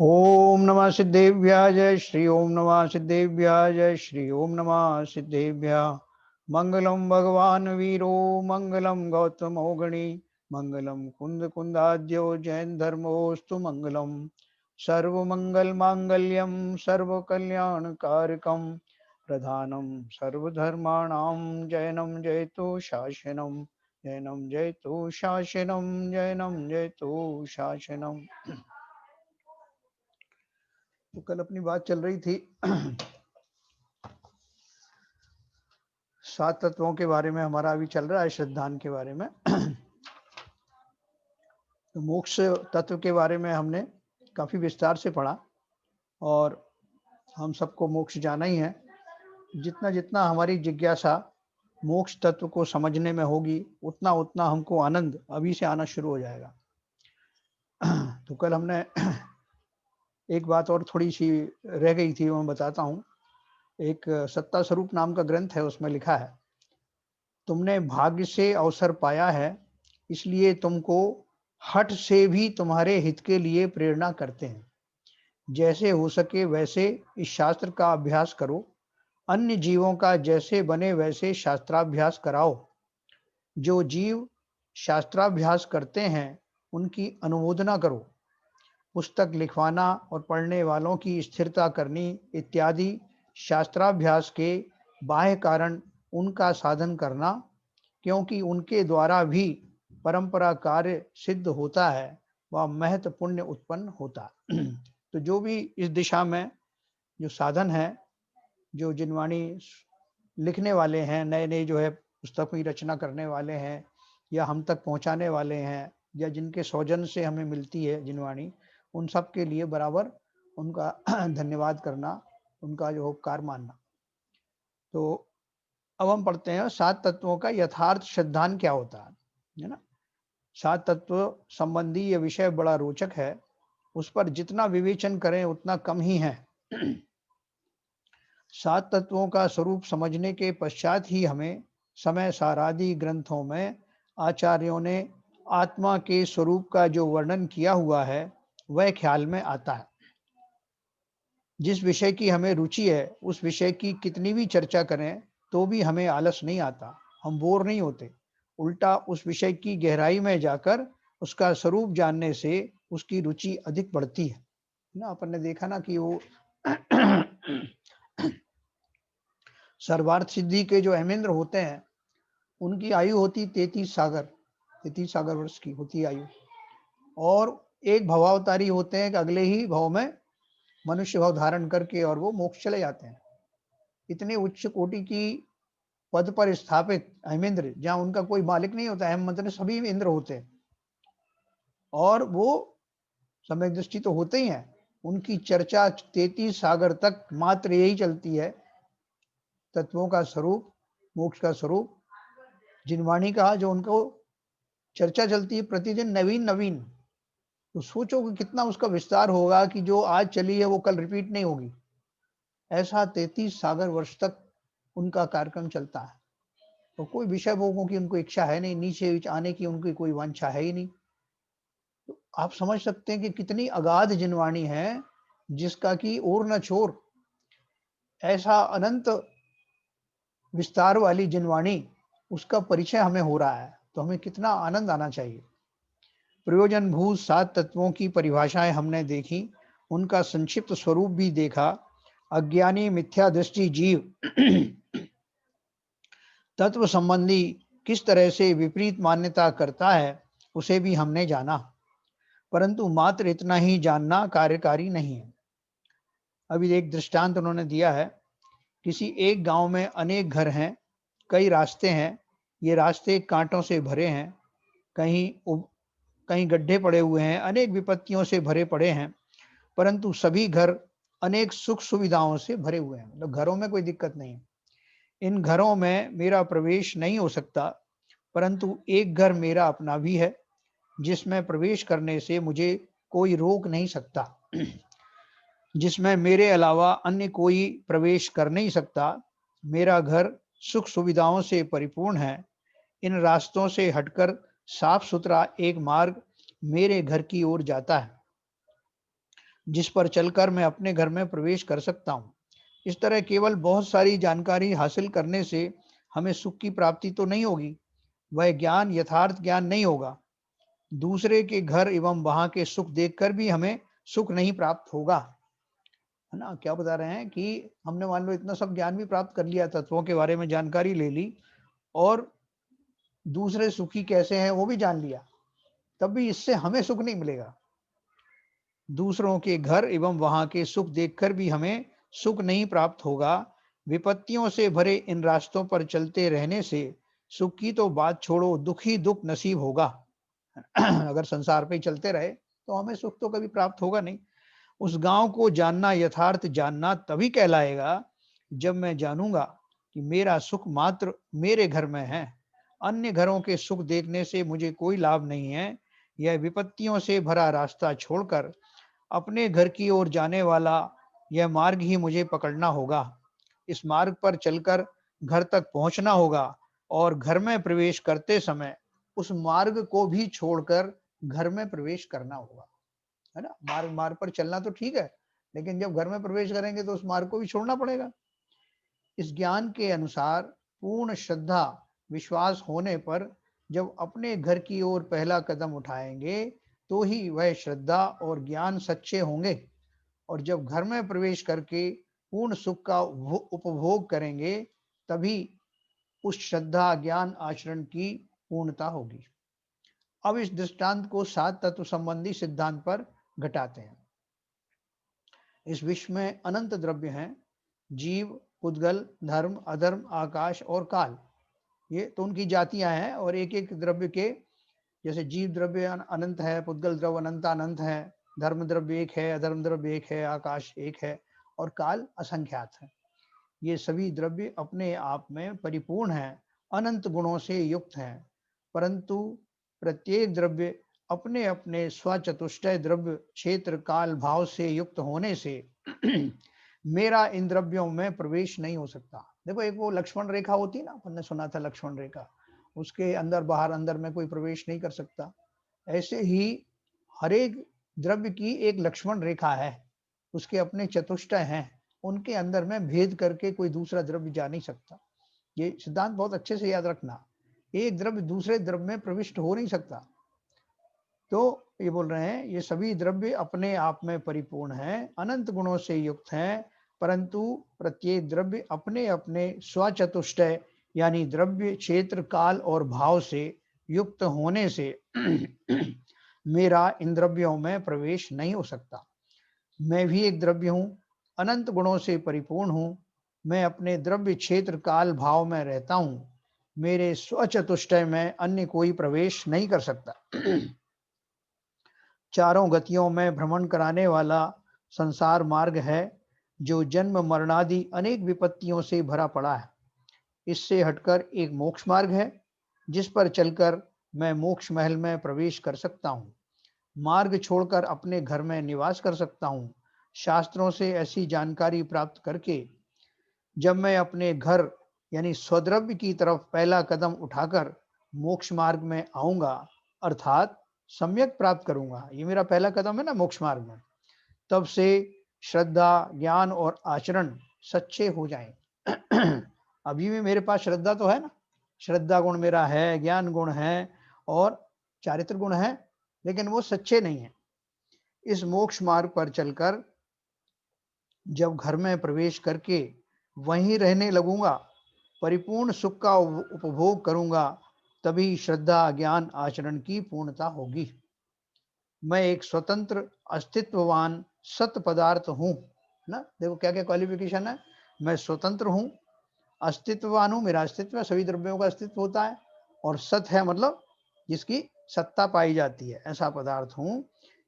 ओम नमः सिद्धेभ्याय श्री ओम नमः सिद्धेभ्याय श्री ओम नमः सिद्धेभ्य। मंगलम भगवान वीरो मंगलम गौतम गणी मंगलम कुंद कुंदाद्यो जैन धर्मोस्तु मंगलम। सर्वमंगल मांगल्यम सर्व कल्याण कारकम प्रधानम सर्वधर्माणां जैनम जयतु शासनम जैनम जयतु शासनम जैनम जयतु शासनम। तो कल अपनी बात चल रही थी सात तत्वों के बारे में, हमारा अभी चल रहा है श्रद्धान के बारे में। तो मोक्ष तत्व के बारे में हमने काफी विस्तार से पढ़ा और हम सबको मोक्ष जाना ही है। जितना जितना हमारी जिज्ञासा मोक्ष तत्व को समझने में होगी उतना उतना हमको आनंद अभी से आना शुरू हो जाएगा। तो कल हमने एक बात और थोड़ी सी रह गई थी, वो मैं बताता हूँ। एक सत्ता स्वरूप नाम का ग्रंथ है, उसमें लिखा है, तुमने भाग्य से अवसर पाया है, इसलिए तुमको हठ से भी तुम्हारे हित के लिए प्रेरणा करते हैं। जैसे हो सके वैसे इस शास्त्र का अभ्यास करो, अन्य जीवों का जैसे बने वैसे शास्त्राभ्यास कराओ। जो जीव शास्त्राभ्यास करते हैं उनकी अनुमोदना करो। पुस्तक लिखवाना और पढ़ने वालों की स्थिरता करनी इत्यादि शास्त्राभ्यास के बाह्य कारण उनका साधन करना, क्योंकि उनके द्वारा भी परंपरा कार्य सिद्ध होता है व महत्व पुण्य उत्पन्न होता। तो जो भी इस दिशा में जो साधन है, जो जिनवाणी लिखने वाले हैं, नए नए जो है पुस्तक की रचना करने वाले हैं या हम तक पहुंचाने वाले हैं या जिनके सौजन से हमें मिलती है जिनवाणी, उन सब के लिए बराबर उनका धन्यवाद करना, उनका जो उपकार मानना। तो अब हम पढ़ते हैं सात तत्वों का यथार्थ श्रद्धान क्या होता है ना। सात तत्व संबंधी यह विषय बड़ा रोचक है, उस पर जितना विवेचन करें उतना कम ही है। सात तत्वों का स्वरूप समझने के पश्चात ही हमें समय सारादि ग्रंथों में आचार्यों ने आत्मा के स्वरूप का जो वर्णन किया हुआ है वह ख्याल में आता है। जिस विषय की हमें रुचि है उस विषय की कितनी भी चर्चा करें तो भी हमें आलस नहीं आता, हम बोर नहीं होते। उल्टा उस विषय की गहराई में जाकर उसका स्वरूप जानने से उसकी रुचि अधिक बढ़ती है ना। अपन ने देखा ना कि वो सर्वार्थ सिद्धि के जो हेमेंद्र होते हैं उनकी आयु होती 33 सागर वर्ष की होती आयु, और एक भवावतारी होते हैं कि अगले ही भव में मनुष्य भाव धारण करके और वो मोक्ष चले जाते हैं। इतने उच्च कोटि की पद पर स्थापित हेमेंद्र, जहाँ उनका कोई मालिक नहीं होता, हेम मतलब सभी इंद्र होते हैं और वो समय दृष्टि तो होते ही हैं। उनकी चर्चा 33 सागर तक मात्र यही चलती है, तत्वों का स्वरूप, मोक्ष का स्वरूप, जिनवाणी का जो उनको चर्चा चलती है प्रतिदिन नवीन नवीन। तो सोचो कि कितना उसका विस्तार होगा कि जो आज चली है वो कल रिपीट नहीं होगी। ऐसा 33 सागर वर्ष तक उनका कार्यक्रम चलता है। तो कोई विषय भोगों की उनको इच्छा है नहीं, नीचे आने की उनकी कोई वांछा है ही नहीं। तो आप समझ सकते हैं कि कितनी अगाध जिनवाणी है जिसका कि ओर न छोर। ऐसा अनंत विस्तार वाली जिनवाणी, उसका परिचय हमें हो रहा है तो हमें कितना आनंद आना चाहिए। प्रयोजन भूत सात तत्वों की परिभाषाएं हमने देखी, उनका संक्षिप्त स्वरूप भी देखा। अज्ञानी मिथ्या दृष्टि जीव तत्व संबंधी किस तरह से विपरीत मान्यता करता है उसे भी हमने जाना, परंतु मात्र इतना ही जानना कार्यकारी नहीं है। अभी एक दृष्टांत उन्होंने दिया है, किसी एक गांव में अनेक घर हैं, कई रास्ते हैं, ये रास्ते कांटों से भरे हैं, कहीं कहीं गड्ढे पड़े हुए हैं, अनेक विपत्तियों से भरे पड़े हैं, परंतु सभी घर अनेक सुख सुविधाओं से भरे हुए हैं। मतलब घरों में कोई दिक्कत नहीं है। इन घरों में मेरा प्रवेश नहीं हो सकता, परंतु एक घर मेरा अपना भी है जिसमें प्रवेश करने से मुझे कोई रोक नहीं सकता, जिसमें मेरे अलावा अन्य कोई प्रवेश कर नहीं सकता। मेरा घर सुख सुविधाओं से परिपूर्ण है। इन रास्तों से हटकर साफ सुथरा एक मार्ग मेरे घर की ओर जाता है। जिस पर चलकर मैं अपने घर में प्रवेश कर सकता हूँ। इस तरह केवल बहुत सारी जानकारी हासिल करने से हमें सुख की प्राप्ति तो नहीं होगी, वह ज्ञान यथार्थ ज्ञान नहीं होगा। दूसरे के घर एवं वहां के सुख देखकर भी हमें सुख नहीं प्राप्त होगा। है ना? क्या बता रहे हैं कि हमने मान लो इतना सब ज्ञान भी प्राप्त कर लिया, तत्वों के बारे में जानकारी ले ली और दूसरे सुखी कैसे हैं वो भी जान लिया, तब भी इससे हमें सुख नहीं मिलेगा। दूसरों के घर एवं वहां के सुख देखकर भी हमें सुख नहीं प्राप्त होगा। विपत्तियों से भरे इन रास्तों पर चलते रहने से सुख की तो बात छोड़ो, दुख ही दुख नसीब होगा। अगर संसार पे ही चलते रहे तो हमें सुख तो कभी प्राप्त होगा नहीं। उस गांव को जानना यथार्थ जानना तभी कहलाएगा जब मैं जानूंगा कि मेरा सुख मात्र मेरे घर में है। अन्य घरों के सुख देखने से मुझे कोई लाभ नहीं है। यह विपत्तियों से भरा रास्ता छोड़कर अपने घर की ओर जाने वाला यह मार्ग ही मुझे पकड़ना होगा। इस मार्ग पर चलकर घर तक पहुंचना होगा और घर में प्रवेश करते समय उस मार्ग को भी छोड़कर घर में प्रवेश करना होगा। है ना? मार्ग मार्ग पर चलना तो ठीक है, लेकिन जब घर में प्रवेश करेंगे तो उस मार्ग को भी छोड़ना पड़ेगा। इस ज्ञान के अनुसार पूर्ण श्रद्धा विश्वास होने पर जब अपने घर की ओर पहला कदम उठाएंगे तो ही वह श्रद्धा और ज्ञान सच्चे होंगे। और जब घर में प्रवेश करके पूर्ण सुख का उपभोग करेंगे तभी उस श्रद्धा ज्ञान आचरण की पूर्णता होगी। अब इस दृष्टांत को 7 तत्व संबंधी सिद्धांत पर घटाते हैं। इस विश्व में अनंत द्रव्य हैं, जीव, पुद्गल, धर्म, अधर्म, आकाश और काल। ये तो उनकी जातियां हैं और एक एक द्रव्य के, जैसे जीव द्रव्य अनंत है, पुद्गल द्रव्य अनंत अनंत है, धर्म द्रव्य एक है, अधर्म द्रव्य एक है, आकाश एक है और काल असंख्यात है। ये सभी द्रव्य अपने आप में परिपूर्ण हैं, अनंत गुणों से युक्त हैं, परंतु प्रत्येक द्रव्य अपने अपने स्वचतुष्टय द्रव्य क्षेत्र काल भाव से युक्त होने से मेरा इन द्रव्यों में प्रवेश नहीं हो सकता। देखो, एक वो लक्ष्मण रेखा होती है ना, हमने सुना था लक्ष्मण रेखा, उसके अंदर बाहर अंदर में कोई प्रवेश नहीं कर सकता। ऐसे ही हर एक द्रव्य की एक लक्ष्मण रेखा है, उसके अपने चतुष्टय हैं, उनके अंदर में भेद करके कोई दूसरा द्रव्य जा नहीं सकता। ये सिद्धांत बहुत अच्छे से याद रखना, एक द्रव्य दूसरे द्रव्य में प्रविष्ट हो नहीं सकता। तो ये बोल रहे हैं ये सभी द्रव्य अपने आप में परिपूर्ण हैं, अनंत गुणों से युक्त हैं, परंतु प्रत्येक द्रव्य अपने अपने स्वचतुष्टय यानी द्रव्य क्षेत्र काल और भाव से युक्त होने से मेरा इन द्रव्यों में प्रवेश नहीं हो सकता। मैं भी एक द्रव्य हूँ, अनंत गुणों से परिपूर्ण हूँ। मैं अपने द्रव्य क्षेत्र काल भाव में रहता हूँ। मेरे स्वचतुष्टय में अन्य कोई प्रवेश नहीं कर सकता। चारों गतियों में भ्रमण कराने वाला संसार मार्ग है, जो जन्म मरणादि अनेक विपत्तियों से भरा पड़ा है। इससे हटकर एक मोक्ष मार्ग है, जिस पर चलकर मैं मोक्ष महल में प्रवेश कर सकता हूँ, मार्ग छोड़कर अपने घर में निवास कर सकता हूँ। शास्त्रों से ऐसी जानकारी प्राप्त करके जब मैं अपने घर यानी स्वद्रव्य की तरफ पहला कदम उठाकर मोक्ष मार्ग में आऊंगा, अर्थात सम्यक प्राप्त करूंगा, ये मेरा पहला कदम है ना मोक्ष मार्ग में, तब से श्रद्धा ज्ञान और आचरण सच्चे हो जाएं। अभी भी मेरे पास श्रद्धा तो है ना, श्रद्धा गुण मेरा है, ज्ञान गुण है और चारित्र गुण है, लेकिन वो सच्चे नहीं है। इस मोक्ष मार्ग पर चलकर जब घर में प्रवेश करके वहीं रहने लगूंगा, परिपूर्ण सुख का उपभोग करूंगा, तभी श्रद्धा ज्ञान आचरण की पूर्णता होगी। मैं एक स्वतंत्र अस्तित्ववान सत पदार्थ हूँ ना। देखो क्या क्या क्वालिफिकेशन है, मैं स्वतंत्र हूँ, अस्तित्ववान हूँ, मेरा अस्तित्व है, सभी द्रव्यों का अस्तित्व होता है, और सत है मतलब जिसकी सत्ता पाई जाती है, ऐसा पदार्थ हूँ।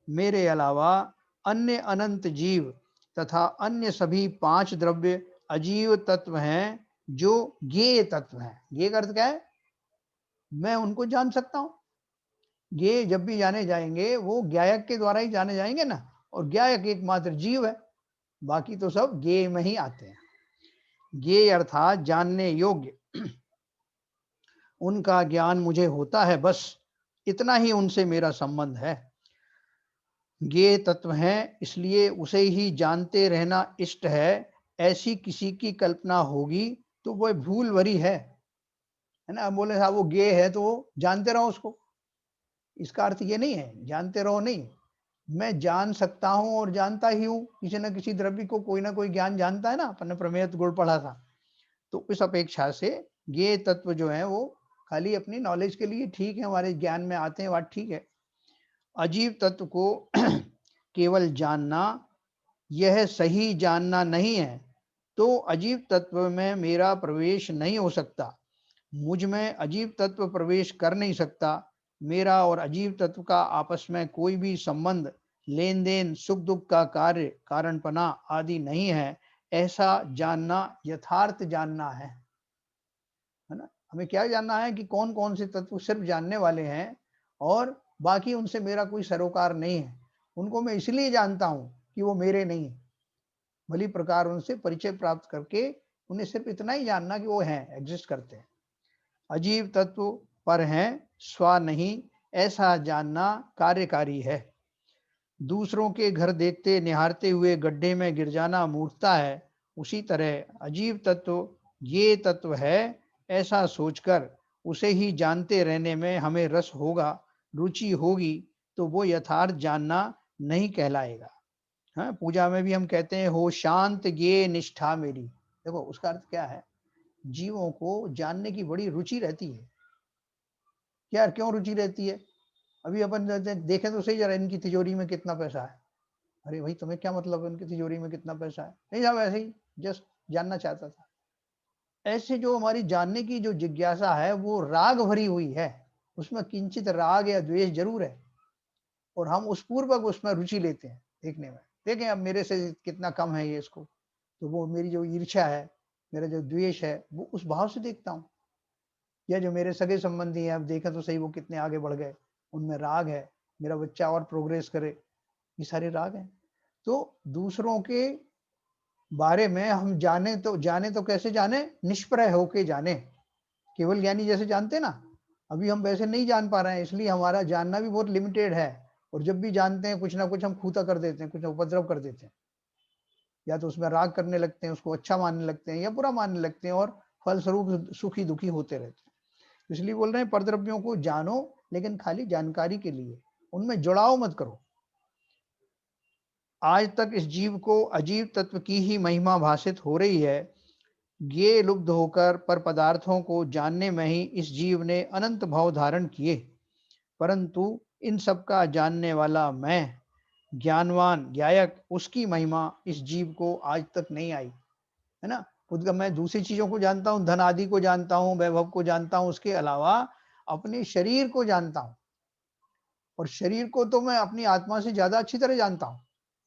मेरे अलावा अन्य अनंत जीव तथा अन्य सभी 5 द्रव्य अजीव तत्व हैं, जो ज्ञेय तत्व हैं। ज्ञेय का अर्थ क्या है? मैं उनको जान सकता हूँ। ये जब भी जाने जाएंगे वो ज्ञायक के द्वारा ही जाने जाएंगे ना, और ज्ञायक एकमात्र जीव है, बाकी तो सब ज्ञेय में ही आते हैं। ज्ञेय अर्थात जानने योग्य, उनका ज्ञान मुझे होता है, बस इतना ही उनसे मेरा संबंध है। ज्ञेय तत्व हैं, इसलिए उसे ही जानते रहना इष्ट है। ऐसी किसी की कल्पना होगी तो वह भूल भरी है ना? बोले साहब वो ज्ञेय है तो वो जानते रहो उसको। इसका अर्थ ये नहीं है, जानते रहो नहीं। मैं जान सकता हूँ और जानता ही हूँ, किसी न किसी द्रव्य को कोई न कोई ज्ञान जानता है ना, अपन ने प्रमेय गुण पढ़ा था। तो इस अपेक्षा से ये तत्व जो है वो खाली अपनी नॉलेज के लिए ठीक है, हमारे ज्ञान में आते हैं, बात ठीक है। अजीव तत्व को केवल जानना, यह सही जानना नहीं है, तो अजीव तत्व में मेरा प्रवेश नहीं हो सकता। मुझ में अजीव तत्व प्रवेश कर नहीं सकता। मेरा और अजीव तत्व का आपस में कोई भी संबंध, लेन-देन, सुख-दुख का कार्य, कारणपना आदि नहीं है। ऐसा जानना यथार्थ जानना है ना? हमें क्या जानना है कि कौन-कौन से तत्व सिर्फ जानने वाले हैं और बाकी उनसे मेरा कोई सरोकार नहीं है। उनको मैं इसलिए जानता हूँ कि वो मेरे नहीं हैं। भली प्रकार उनसे परिचय प्राप्त करके उन्हें सिर्फ इतना ही जानना कि वो हैं, एग्ज़िस्ट करते हैं। अजीव तत्व पर हैं, स्व नहीं, ऐसा जानना कार्यकारी है। दूसरों के घर देखते निहारते हुए गड्ढे में गिर जाना मूर्खता है। उसी तरह अजीव तत्व ये तत्व है, ऐसा सोचकर उसे ही जानते रहने में हमें रस होगा, रुचि होगी, तो वो यथार्थ जानना नहीं कहलाएगा। हाँ, पूजा में भी हम कहते हैं हो शांत ये निष्ठा मेरी। देखो उसका अर्थ क्या है? जीवों को जानने की बड़ी रुचि रहती है। यार क्यों रुचि रहती है? अभी अपन देखें तो सही, जरा इनकी तिजोरी में कितना पैसा है। अरे भाई तुम्हें क्या मतलब है उनकी तिजोरी में कितना पैसा है? नहीं साहब ऐसे ही जस्ट जानना चाहता था। ऐसे जो हमारी जानने की जो जिज्ञासा है वो राग भरी हुई है। उसमें किंचित राग या द्वेष ज़रूर है और हम उस पूर्वक उसमें रुचि लेते हैं देखने में। देखें अब मेरे से कितना कम है ये इसको, तो वो मेरी जो ईर्ष्या है, मेरा जो द्वेष है, वो उस भाव से देखता हूँ। या जो मेरे सगे संबंधी हैं, अब देखें तो सही वो कितने आगे बढ़ गए, उनमें राग है, मेरा बच्चा और प्रोग्रेस करे, ये सारे राग हैं। तो दूसरों के बारे में हम जाने तो कैसे जाने? निष्प्रय होके जाने। केवल ज्ञानी जैसे जानते हैं ना, अभी हम वैसे नहीं जान पा रहे हैं, इसलिए हमारा जानना भी बहुत लिमिटेड है और जब भी जानते हैं कुछ ना कुछ हम खूता कर देते हैं, कुछ उपद्रव कर देते हैं। या तो उसमें राग करने लगते हैं, उसको अच्छा मानने लगते हैं या बुरा मानने लगते हैं और फलस्वरूप सुखी-दुखी होते रहते हैं। इसलिए बोल रहे हैं परद्रव्यों को जानो, लेकिन खाली जानकारी के लिए, उनमें जुड़ाव मत करो। आज तक इस जीव को अजीव तत्व की ही महिमा भाषित हो रही है। ये लुब्ध होकर पर पदार्थों को जानने में ही इस जीव ने अनंत भाव धारण किए, परंतु इन सब का जानने वाला मैं, ज्ञानवान ज्ञायक, उसकी महिमा इस जीव को आज तक नहीं आई, है ना? खुद का मैं दूसरी चीज़ों को जानता हूँ, धन आदि को जानता हूँ, वैभव को जानता हूँ, उसके अलावा अपने शरीर को जानता हूँ और शरीर को तो मैं अपनी आत्मा से ज़्यादा अच्छी तरह जानता हूँ।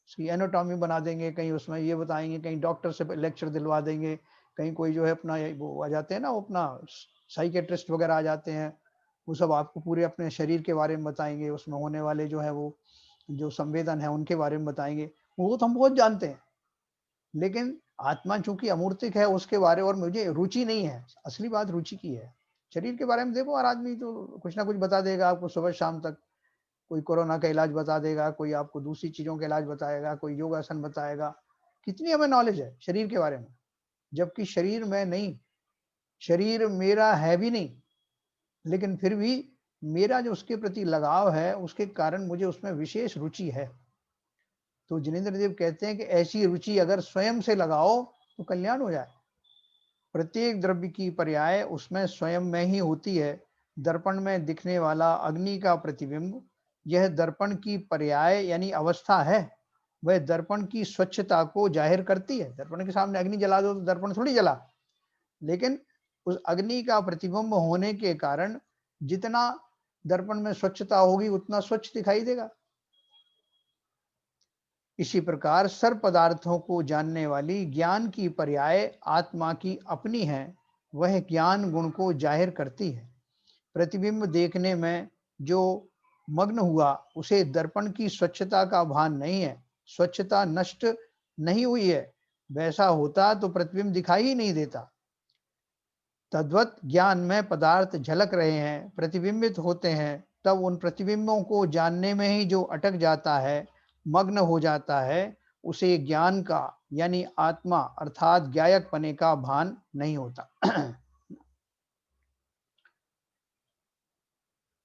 उसकी एनाटॉमी बना देंगे, कहीं उसमें ये बताएँगे, कहीं डॉक्टर से लेक्चर दिलवा देंगे, कहीं कोई जो है अपना ये वो आ जाते हैं ना, वो अपना साइकियाट्रिस्ट वगैरह आ जाते हैं, वो सब आपको पूरे अपने शरीर के बारे में बताएँगे, उसमें होने वाले जो है वो जो संवेदन है उनके बारे में बताएँगे। वो तो हम बहुत जानते हैं, लेकिन आत्मा चूँकि अमूर्तिक है उसके बारे और मुझे रुचि नहीं है, असली बात रुचि की है। शरीर के बारे में देखो हर आदमी तो कुछ ना कुछ बता देगा आपको सुबह शाम तक। कोई कोरोना का इलाज बता देगा, कोई आपको दूसरी चीज़ों का इलाज बताएगा, कोई योगासन बताएगा। कितनी हमें नॉलेज है शरीर के बारे में, जबकि शरीर मैं नहीं, शरीर मेरा है भी नहीं, लेकिन फिर भी मेरा जो उसके प्रति लगाव है, उसके कारण मुझे उसमें विशेष रुचि है। तो जिनेंद्र देव कहते हैं कि ऐसी रुचि अगर स्वयं से लगाओ, तो कल्याण हो जाए। प्रत्येक द्रव्य की पर्याय उसमें स्वयं में ही होती है। दर्पण में दिखने वाला अग्नि का प्रतिबिंब, यह दर्पण की पर्याय यानी अवस्था है। वह दर्पण की स्वच्छता को जाहिर करती है। दर्पण के सामने अग्नि जला दो तो दर्पण थोड़ी जला, लेकिन उस अग्नि का प्रतिबिंब होने के कारण जितना दर्पण में स्वच्छता होगी उतना स्वच्छ दिखाई देगा। इसी प्रकार सर्व पदार्थों को जानने वाली ज्ञान की पर्याय आत्मा की अपनी है। वह ज्ञान गुण को जाहिर करती है। प्रतिबिंब देखने में जो मग्न हुआ उसे दर्पण की स्वच्छता का भान नहीं है। स्वच्छता नष्ट नहीं हुई है, वैसा होता तो प्रतिबिंब दिखाई ही नहीं देता। तद्वत ज्ञान में पदार्थ झलक रहे हैं, प्रतिबिंबित होते हैं, तब उन प्रतिबिंबों को जानने में ही जो अटक जाता है मग्न हो जाता है, उसे ज्ञान का यानी आत्मा अर्थात ज्ञायक पने का भान नहीं होता।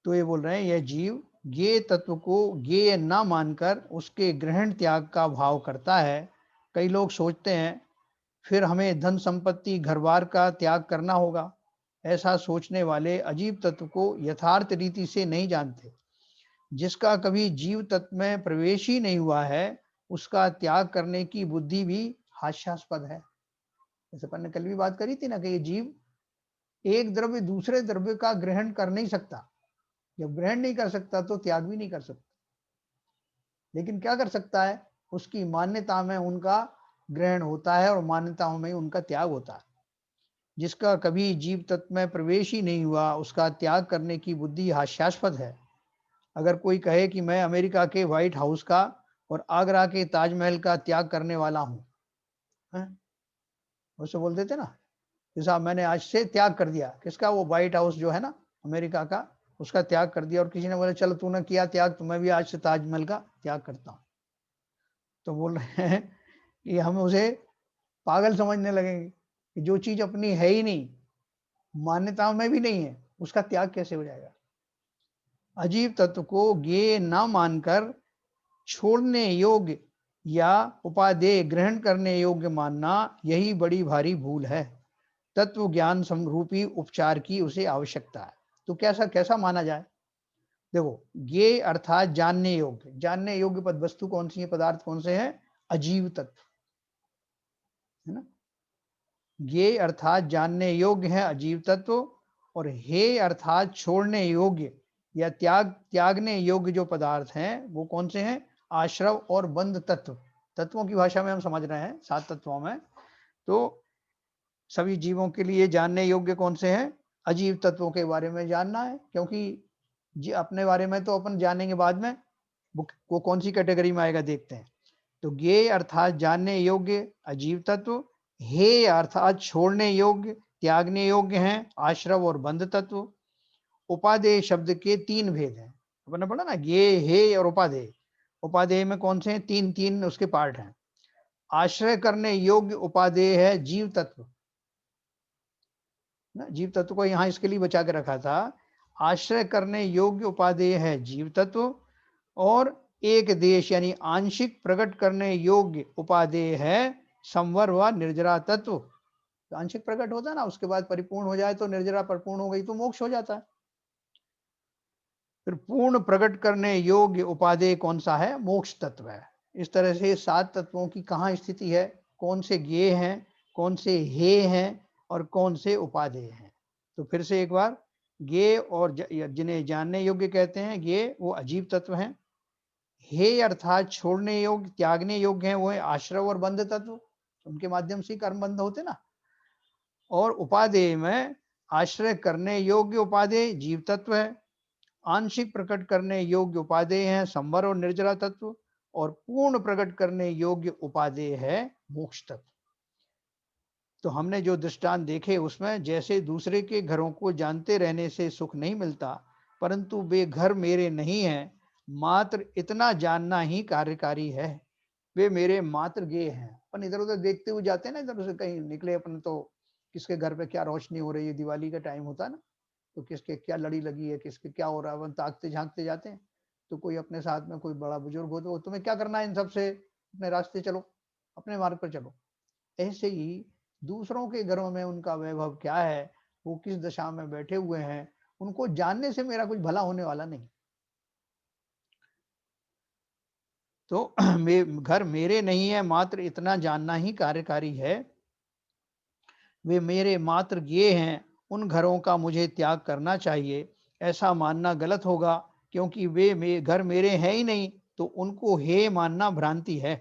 तो ये बोल रहे हैं, यह जीव ज्ञेय तत्व को ज्ञेय न मानकर उसके ग्रहण त्याग का भाव करता है। कई लोग सोचते हैं फिर हमें धन संपत्ति घर बार का त्याग करना होगा। ऐसा सोचने वाले अजीब तत्व को यथार्थ रीति से नहीं जानते। जिसका कभी जीव तत्व में प्रवेश ही नहीं हुआ है, उसका त्याग करने की बुद्धि भी हास्यास्पद है। जैसे अपन ने कल भी बात करी थी ना कि ये जीव एक द्रव्य दूसरे द्रव्य का ग्रहण कर नहीं सकता। जब ग्रहण नहीं कर सकता तो त्याग भी नहीं कर सकता। लेकिन क्या कर सकता है, उसकी मान्यता में उनका ग्रहण होता है और मान्यताओं में उनका त्याग होता है। जिसका कभी जीव तत्व में प्रवेश ही नहीं हुआ, उसका त्याग करने की बुद्धि हास्यास्पद है। अगर कोई कहे कि मैं अमेरिका के व्हाइट हाउस का और आगरा के ताजमहल का त्याग करने वाला हूँ, उससे बोल देते ना कि साहब मैंने आज से त्याग कर दिया। किसका? वो व्हाइट हाउस जो है ना अमेरिका का, उसका त्याग कर दिया। और किसी ने बोला चलो तूने किया त्याग, तो मैं भी आज से ताजमहल का त्याग करता हूँ। तो बोल रहे हैं कि हम उसे पागल समझने लगेंगे कि जो चीज अपनी है ही नहीं, मान्यताओं में भी नहीं है, उसका त्याग कैसे हो जाएगा। अजीब तत्व को ज्ञेय न मानकर छोड़ने योग्य या उपादेय ग्रहण करने योग्य मानना, यही बड़ी भारी भूल है। तत्व ज्ञान समरूपी उपचार की उसे आवश्यकता है। तो कैसा कैसा माना जाए? देखो, ज्ञेय अर्थात जानने योग्य। जानने योग्य पद वस्तु कौन सी है, पदार्थ कौन से हैं? अजीव तत्व, है ना। ज्ञेय अर्थात जानने योग्य है अजीव तत्व, और हे अर्थात छोड़ने योग्य या त्यागने योग्य जो पदार्थ हैं वो कौन से हैं? आश्रव और बंध तत्व। तत्वों की भाषा में हम समझ रहे हैं, 7 तत्वों में। तो सभी जीवों के लिए जानने योग्य कौन से हैं? अजीव तत्वों के बारे में जानना है, क्योंकि जी अपने बारे में तो अपन जानेंगे बाद में, वो कौन सी कैटेगरी में आएगा देखते हैं। तो ज्ञेय अर्थात जानने योग्य अजीव तत्व, हे अर्थात छोड़ने योग्य त्यागने योग्य हैं आश्रव और बंध तत्व। उपादेय शब्द के 3 भेद हैं। अपन ने पढ़ा ना, ज्ञेय, हे और उपादेय। उपादेय में कौन से हैं? 3 उसके पार्ट हैं। आश्रय करने योग्य उपादेय है जीव तत्व ना, जीव तत्व को यहाँ इसके लिए बचा के रखा था। आश्रय करने योग्य उपादेय है जीव तत्व, और एक देश यानी आंशिक प्रकट करने योग्य उपादेय है संवर व निर्जरा तत्व। तो आंशिक प्रकट होता है ना, उसके बाद परिपूर्ण हो जाए तो निर्जरा, परिपूर्ण हो गई तो मोक्ष हो जाता है। फिर पूर्ण प्रकट करने योग्य उपादेय कौन सा है? मोक्ष तत्व है। इस तरह से 7 तत्वों की कहाँ स्थिति है, कौन से ज्ञेय हैं, कौन से हे हैं और कौन से उपादेय हैं। तो फिर से एक बार, ज्ञेय और जिन्हें जानने योग्य कहते हैं ज्ञेय, वो अजीब तत्व हैं। हे अर्थात छोड़ने योग्य त्यागने योग्य हैं, वो है आश्रव और बंध तत्व, उनके माध्यम से कर्म बंध होते ना। और उपादेय में आश्रय करने योग्य उपादेय जीव तत्व है, आंशिक प्रकट करने योग्य उपादेय है संवर और निर्जरा तत्व, और पूर्ण प्रकट करने योग्य उपादेय है मोक्ष तत्व। तो हमने जो दृष्टांत देखे उसमें जैसे दूसरे के घरों को जानते रहने से सुख नहीं मिलता, परंतु वे घर मेरे नहीं हैं, मात्र इतना जानना ही कार्यकारी है। वे मेरे मात्र गे हैं। अपन इधर उधर देखते हुए जाते हैं ना, इधर से कहीं निकले अपन तो किसके घर पे क्या रोशनी हो रही है, दिवाली का टाइम होता है ना, तो किसके क्या लड़ी लगी है, किसके क्या हो रहा है, अपन ताकते झांकते जाते हैं। तो कोई अपने साथ में कोई बड़ा बुजुर्ग हो तो तुम्हें क्या करना है, इन सबसे अपने रास्ते चलो, अपने मार्ग पर चलो। ऐसे ही दूसरों के घरों में उनका वैभव क्या है, वो किस दशा में बैठे हुए हैं, उनको जानने से मेरा कुछ भला होने वाला नहीं। तो घर मेरे नहीं है, मात्र इतना जानना ही कार्यकारी है। वे मेरे मात्र ये हैं, उन घरों का मुझे त्याग करना चाहिए, ऐसा मानना गलत होगा, क्योंकि वे घर मेरे हैं ही नहीं, तो उनको हे मानना भ्रांति है।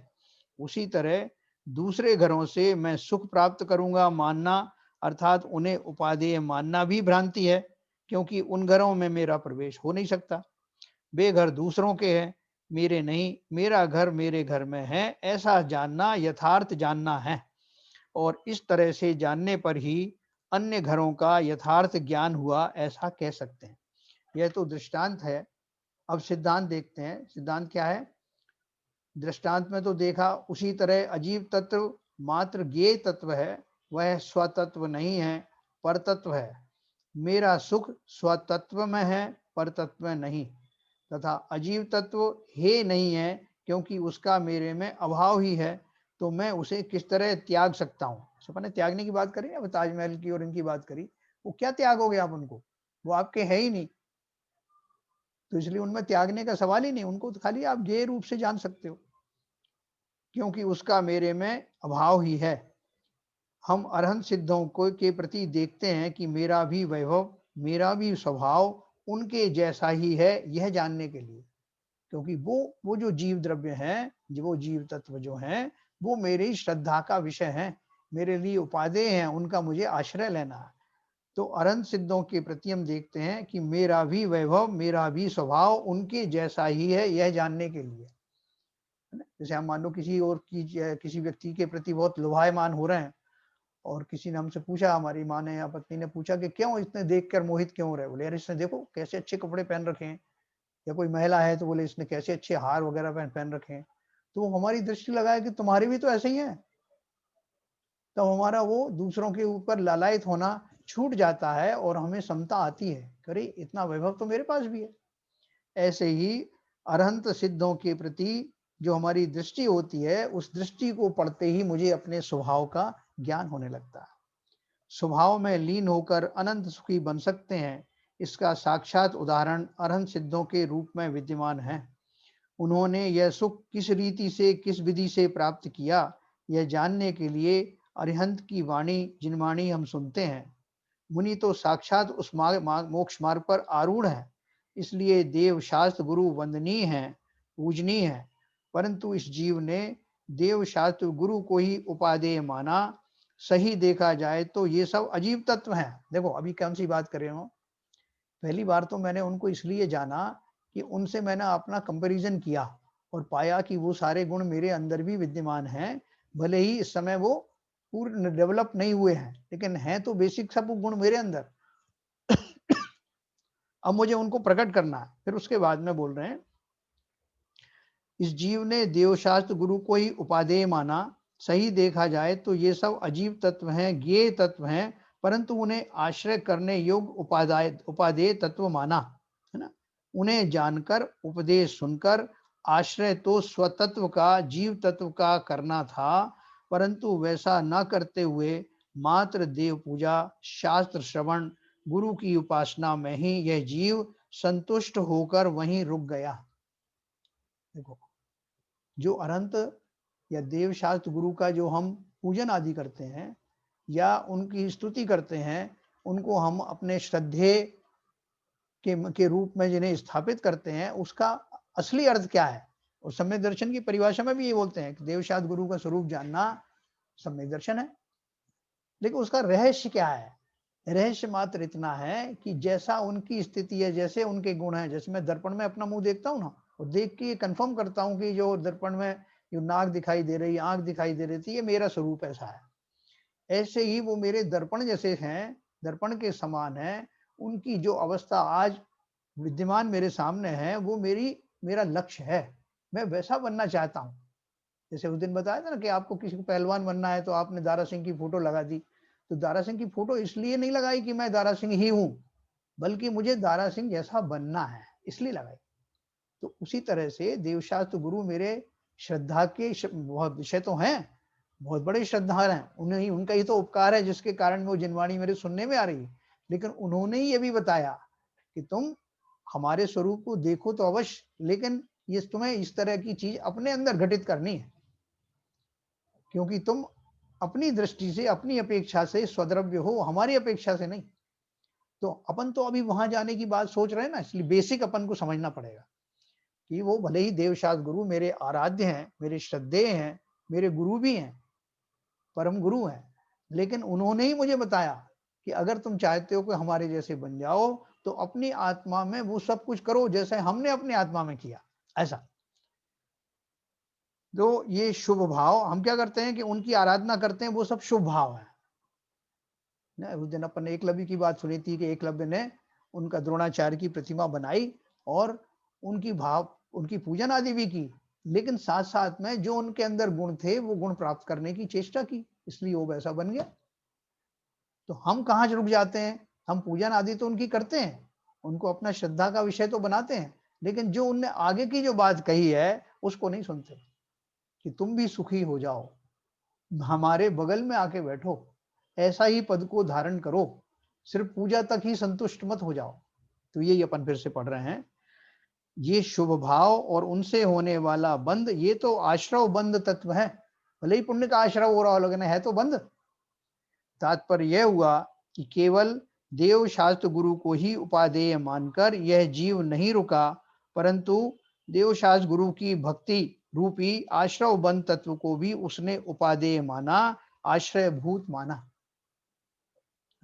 उसी तरह दूसरे घरों से मैं सुख प्राप्त करूंगा मानना, अर्थात उन्हें उपादेय मानना भी भ्रांति है, क्योंकि उन घरों में मेरा प्रवेश हो नहीं सकता। वे घर दूसरों के हैं, मेरे नहीं, मेरा घर मेरे घर में है, ऐसा जानना यथार्थ जानना है। और इस तरह से जानने पर ही अन्य घरों का यथार्थ ज्ञान हुआ, ऐसा कह सकते हैं। यह तो दृष्टांत है। अब सिद्धांत देखते हैं। सिद्धांत क्या है? दृष्टांत में तो देखा, उसी तरह अजीव तत्व मात्र ज्ञेय तत्व है, वह स्वतत्व नहीं है, परतत्व है। मेरा सुख स्वतत्व में है, परतत्व में नहीं। तथा अजीव तत्व हे नहीं है, क्योंकि उसका मेरे में अभाव ही है, तो मैं उसे किस तरह त्याग सकता हूँ। सपन ने त्यागने की बात करी, अब ताजमहल की और इनकी बात करी, वो क्या त्यागोगे आप उनको, वो आपके है ही नहीं, तो इसलिए उनमें त्यागने का सवाल ही नहीं, उनको तो खाली आप ज्ञेय रूप से जान सकते हो, क्योंकि उसका मेरे में अभाव ही है। हम अरहंत सिद्धों को के प्रति देखते हैं कि मेरा भी वैभव, मेरा भी स्वभाव उनके जैसा ही है, यह जानने के लिए। क्योंकि वो जो जीव द्रव्य हैं, जो वो जीव तत्व जो हैं, वो मेरी श्रद्धा का विषय हैं, मेरे लिए उपादेय हैं, उनका मुझे आश्रय लेना है। तो अरहंत सिद्धों के प्रति हम देखते हैं कि मेरा भी वैभव, मेरा भी स्वभाव उनके जैसा ही है, यह जानने के लिए। है ना? जैसे हम मान लो किसी और की किसी व्यक्ति के प्रति बहुत लोभायमान हो रहे हैं, और किसी ने हमसे पूछा, हमारी माँ ने या पत्नी ने पूछा कि क्यों इतने देखकर मोहित क्यों हो रहे? बोले यार इसने देखो कैसे अच्छे कपड़े पहन रखे हैं, या कोई महिला है तो बोले इसने कैसे अच्छे हार वगैरह पहन पहन रखे हैं। तो वो हमारी दृष्टि लगाए कि तुम्हारे भी तो ऐसे ही हैं। तब हमारा वो दूसरों के ऊपर लालायित होना छूट जाता है और हमें समता आती है, अरे इतना वैभव तो मेरे पास भी है। ऐसे ही अरहंत सिद्धों के प्रति जो हमारी दृष्टि होती है, उस दृष्टि को पढ़ते ही मुझे अपने स्वभाव का ज्ञान होने लगता है। स्वभाव में लीन होकर अनंत सुखी बन सकते हैं, इसका साक्षात उदाहरण अरहंत सिद्धों के रूप में विद्यमान है। उन्होंने यह सुख किस रीति से, किस विधि से प्राप्त किया, यह जानने के लिए अरिहंत की वाणी, जिनवाणी हम सुनते हैं। मुनि तो साक्षात उस मोक्ष मार्ग पर आरूढ़ है, इसलिए देव शास्त्र गुरु वंदनीय है, पूजनीय है। परंतु इस जीव ने देव शास्त्र गुरु को ही उपादेय माना। सही देखा जाए तो ये सब अजीब तत्व हैं। देखो अभी कौन सी बात कर रहे हो, पहली बार तो मैंने उनको इसलिए जाना कि उनसे मैंने अपना कंपैरिजन किया और पाया कि वो सारे गुण मेरे अंदर भी विद्यमान हैं। भले ही इस समय वो पूर्ण डेवलप नहीं हुए हैं, लेकिन हैं तो बेसिक सब गुण मेरे अंदर। अब मुझे उनको प्रकट करना है। फिर उसके बाद में बोल रहे हैं, इस जीव ने देवशास्त्र गुरु को ही उपादेय माना। सही देखा जाए तो ये सब अजीब तत्व हैं, ज्ञेय तत्व हैं, परंतु उन्हें आश्रय करने योग्य उपादेय तत्व माना, है ना। उन्हें जानकर, उपदेश सुनकर आश्रय तो स्वतत्व का, जीव तत्व का करना था, परंतु वैसा न करते हुए मात्र देव पूजा, शास्त्र श्रवण, गुरु की उपासना में ही यह जीव संतुष्ट होकर वहीं रुक गया। देखो, जो अनंत या देव शास्त्र गुरु का जो हम पूजन आदि करते हैं या उनकी स्तुति करते हैं, उनको हम अपने श्रद्धेय के रूप में जिन्हें स्थापित करते हैं, उसका असली अर्थ क्या है? और सम्यक दर्शन की परिभाषा में भी ये बोलते हैं कि देव शास्त्र गुरु का स्वरूप जानना सम्यक दर्शन है। लेकिन उसका रहस्य क्या है? रहस्य मात्र इतना है कि जैसा उनकी स्थिति है, जैसे उनके गुण हैं, जैसे मैं दर्पण में अपना मुंह देखता हूँ ना, और देख के ये कंफर्म करता हूँ कि जो दर्पण में जो नाक दिखाई दे रही, आंख दिखाई दे रही थी, ये मेरा स्वरूप ऐसा है। ऐसे ही वो मेरे दर्पण जैसे हैं, दर्पण के समान हैं। उनकी जो अवस्था आज विद्यमान मेरे सामने है, वो मेरा लक्ष्य है। मैं वैसा बनना चाहता हूँ। जैसे उस दिन बताया था ना कि आपको किसी को पहलवान बनना है, तो आपने दारा सिंह की फोटो लगा दी। तो दारा सिंह की फोटो इसलिए नहीं लगाई कि मैं दारा सिंह ही हूँ, बल्कि मुझे दारा सिंह जैसा बनना है, इसलिए लगाई। तो उसी तरह से देवशास्त्र गुरु मेरे श्रद्धा के बहुत विषय तो हैं, बहुत बड़े श्रद्धार हैं। उन्हें उनका ही तो उपकार है जिसके कारण वो जिनवाणी मेरे सुनने में आ रही है। लेकिन उन्होंने ही ये भी बताया कि तुम हमारे स्वरूप को देखो तो अवश्य, लेकिन ये तुम्हें इस तरह की चीज अपने अंदर घटित करनी है, क्योंकि तुम अपनी दृष्टि से, अपनी अपेक्षा से स्वद्रव्य हो, हमारी अपेक्षा से नहीं। तो अपन तो अभी वहां जाने की बात सोच रहे हैं ना, इसलिए बेसिक अपन को समझना पड़ेगा कि वो भले ही देवशास्त्र गुरु मेरे आराध्य हैं, मेरे श्रद्धेय हैं, मेरे गुरु भी हैं, परम गुरु हैं, लेकिन उन्होंने ही मुझे बताया कि अगर तुम चाहते हो कि हमारे जैसे बन जाओ, तो अपनी आत्मा में वो सब कुछ करो जैसे हमने अपनी आत्मा में किया। ऐसा जो ये शुभ भाव हम क्या करते हैं कि उनकी आराधना करते हैं, वो सब शुभ भाव है ना। उस दिन अपन ने एकलव्य की बात सुनी थी कि एकलव्य ने उनका द्रोणाचार्य की प्रतिमा बनाई और उनकी पूजन आदि भी की। लेकिन साथ साथ में जो उनके अंदर गुण थे वो गुण प्राप्त करने की चेष्टा की, इसलिए वो वैसा बन गया। तो हम कहाँ रुक जाते हैं, हम पूजन आदि तो उनकी करते हैं, उनको अपना श्रद्धा का विषय तो बनाते हैं, लेकिन जो उनने आगे की जो बात कही है उसको नहीं सुनते कि तुम भी सुखी हो जाओ, हमारे बगल में आके बैठो, ऐसा ही पद को धारण करो, सिर्फ पूजा तक ही संतुष्ट मत हो जाओ। तो यही अपन फिर से पढ़ रहे हैं, ये शुभ भाव और उनसे होने वाला बंध, ये तो आश्रव बंध तत्व है। भले ही पुण्य का आश्रव हो रहा हो लेकिन है तो बंध। तात्पर्य यह हुआ कि केवल देव शास्त्र गुरु को ही उपादेय मानकर यह जीव नहीं रुका, परंतु देव शास्त्र गुरु की भक्ति रूपी आश्रव बंध तत्व को भी उसने उपादेय माना, आश्रय भूत माना,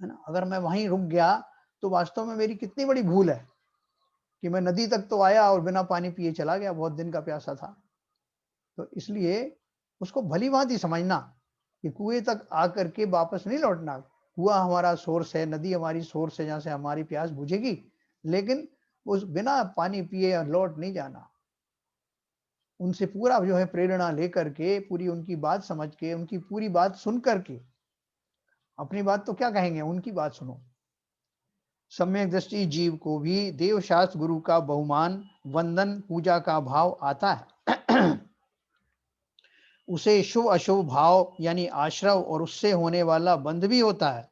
है ना। अगर मैं वहीं रुक गया तो वास्तव में मेरी कितनी बड़ी भूल है कि मैं नदी तक तो आया और बिना पानी पिए चला गया, बहुत दिन का प्यासा था। तो इसलिए उसको भली-भांति समझना कि कुएँ तक आकर के वापस नहीं लौटना। कुआँ हमारा सोर्स है, नदी हमारी सोर्स है जहाँ से हमारी प्यास बुझेगी, लेकिन उस बिना पानी पिए लौट नहीं जाना। उनसे पूरा जो है प्रेरणा लेकर के, पूरी उनकी बात समझ के, उनकी पूरी बात सुन कर के, अपनी बात तो क्या कहेंगे, उनकी बात सुनो। सम्यक दृष्टि जीव को भी देव शास्त्र गुरु का बहुमान, वंदन, पूजा का भाव आता है। उसे शुभ अशुभ भाव यानी आश्रव और उससे होने वाला बंध भी होता है,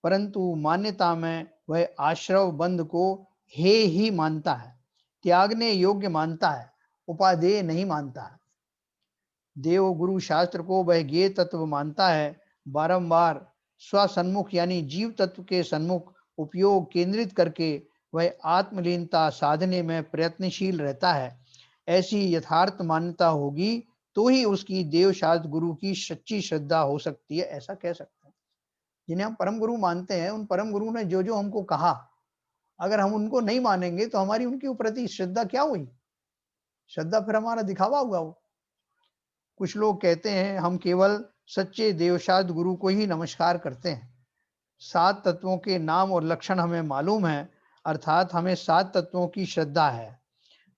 परंतु मान्यता में वह आश्रव बंध को हे ही मानता है, त्यागने योग्य मानता है, उपादेय नहीं मानता है। देव गुरु शास्त्र को वह ज्ञेय तत्व मानता है, बारंबार स्वसन्मुख यानी जीव तत्व के सन्मुख उपयोग केंद्रित करके वह आत्मलीनता साधने में प्रयत्नशील रहता है। ऐसी यथार्थ मान्यता होगी तो ही उसकी देव शास्त्र गुरु की सच्ची श्रद्धा हो सकती है, ऐसा कह सकते हैं। जिन्हें हम परम गुरु मानते हैं, उन परम गुरु ने जो जो हमको कहा, अगर हम उनको नहीं मानेंगे तो हमारी उनके प्रति श्रद्धा क्या हुई? श्रद्धा फिर हमारा दिखावा हुआ वो। कुछ लोग कहते हैं हम केवल सच्चे देवशास्त्र गुरु को ही नमस्कार करते हैं, 7 तत्वों के नाम और लक्षण हमें मालूम है, अर्थात हमें 7 तत्वों की श्रद्धा है,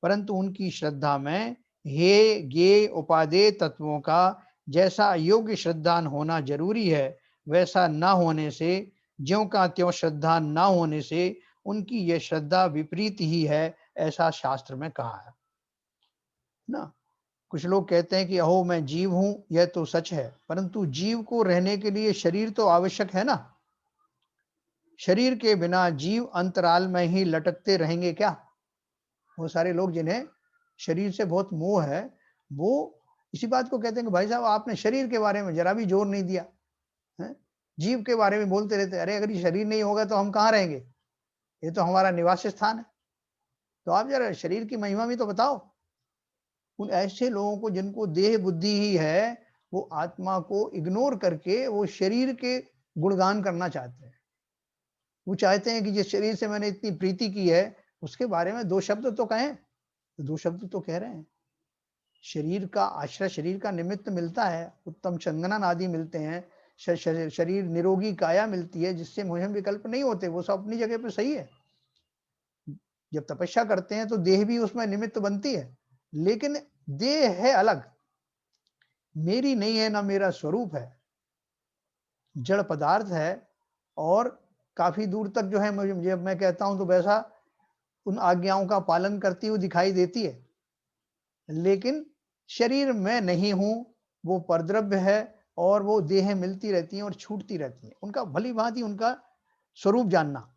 परंतु उनकी श्रद्धा में हे ज्ञेय उपादेय तत्वों का जैसा योग्य श्रद्धा होना जरूरी है, वैसा न होने से, ज्यों का त्यों श्रद्धा न होने से उनकी यह श्रद्धा विपरीत ही है, ऐसा शास्त्र में कहा है ना। कुछ लोग कहते हैं कि अहो मैं जीव हूं, यह तो सच है, परंतु जीव को रहने के लिए शरीर तो आवश्यक है ना। शरीर के बिना जीव अंतराल में ही लटकते रहेंगे क्या? वो सारे लोग जिन्हें शरीर से बहुत मोह है, वो इसी बात को कहते हैं कि भाई साहब आपने शरीर के बारे में जरा भी जोर नहीं दिया है। जीव के बारे में बोलते रहते, अरे अगर ये शरीर नहीं होगा तो हम कहाँ रहेंगे, ये तो हमारा निवास स्थान है। तो आप जरा शरीर की महिमा भी तो बताओ। उन ऐसे लोगों को जिनको देह बुद्धि ही है, वो आत्मा को इग्नोर करके वो शरीर के गुणगान करना चाहते हैं। वो चाहते हैं कि जिस शरीर से मैंने इतनी प्रीति की है, उसके बारे में 2 शब्द तो कहें। तो 2 शब्द तो कह रहे हैं। शरीर का आश्रय, शरीर का निमित्त मिलता है, उत्तम चंदनन आदि मिलते हैं, शरीर निरोगी काया मिलती है, जिससे मुहिम विकल्प नहीं होते, वो सब अपनी जगह पे सही है। जब तपस्या करते हैं तो देह भी उसमें निमित्त बनती है, लेकिन देह है अलग, मेरी नहीं है, ना मेरा स्वरूप है, जड़ पदार्थ है। और काफी दूर तक जो है मुझे, जब मैं कहता हूं तो वैसा उन आज्ञाओं का पालन करती हुई दिखाई देती है, लेकिन शरीर में नहीं हूं, वो परद्रव्य है और वो देह मिलती रहती है और छूटती रहती है, उनका भली भांति उनका स्वरूप जानना।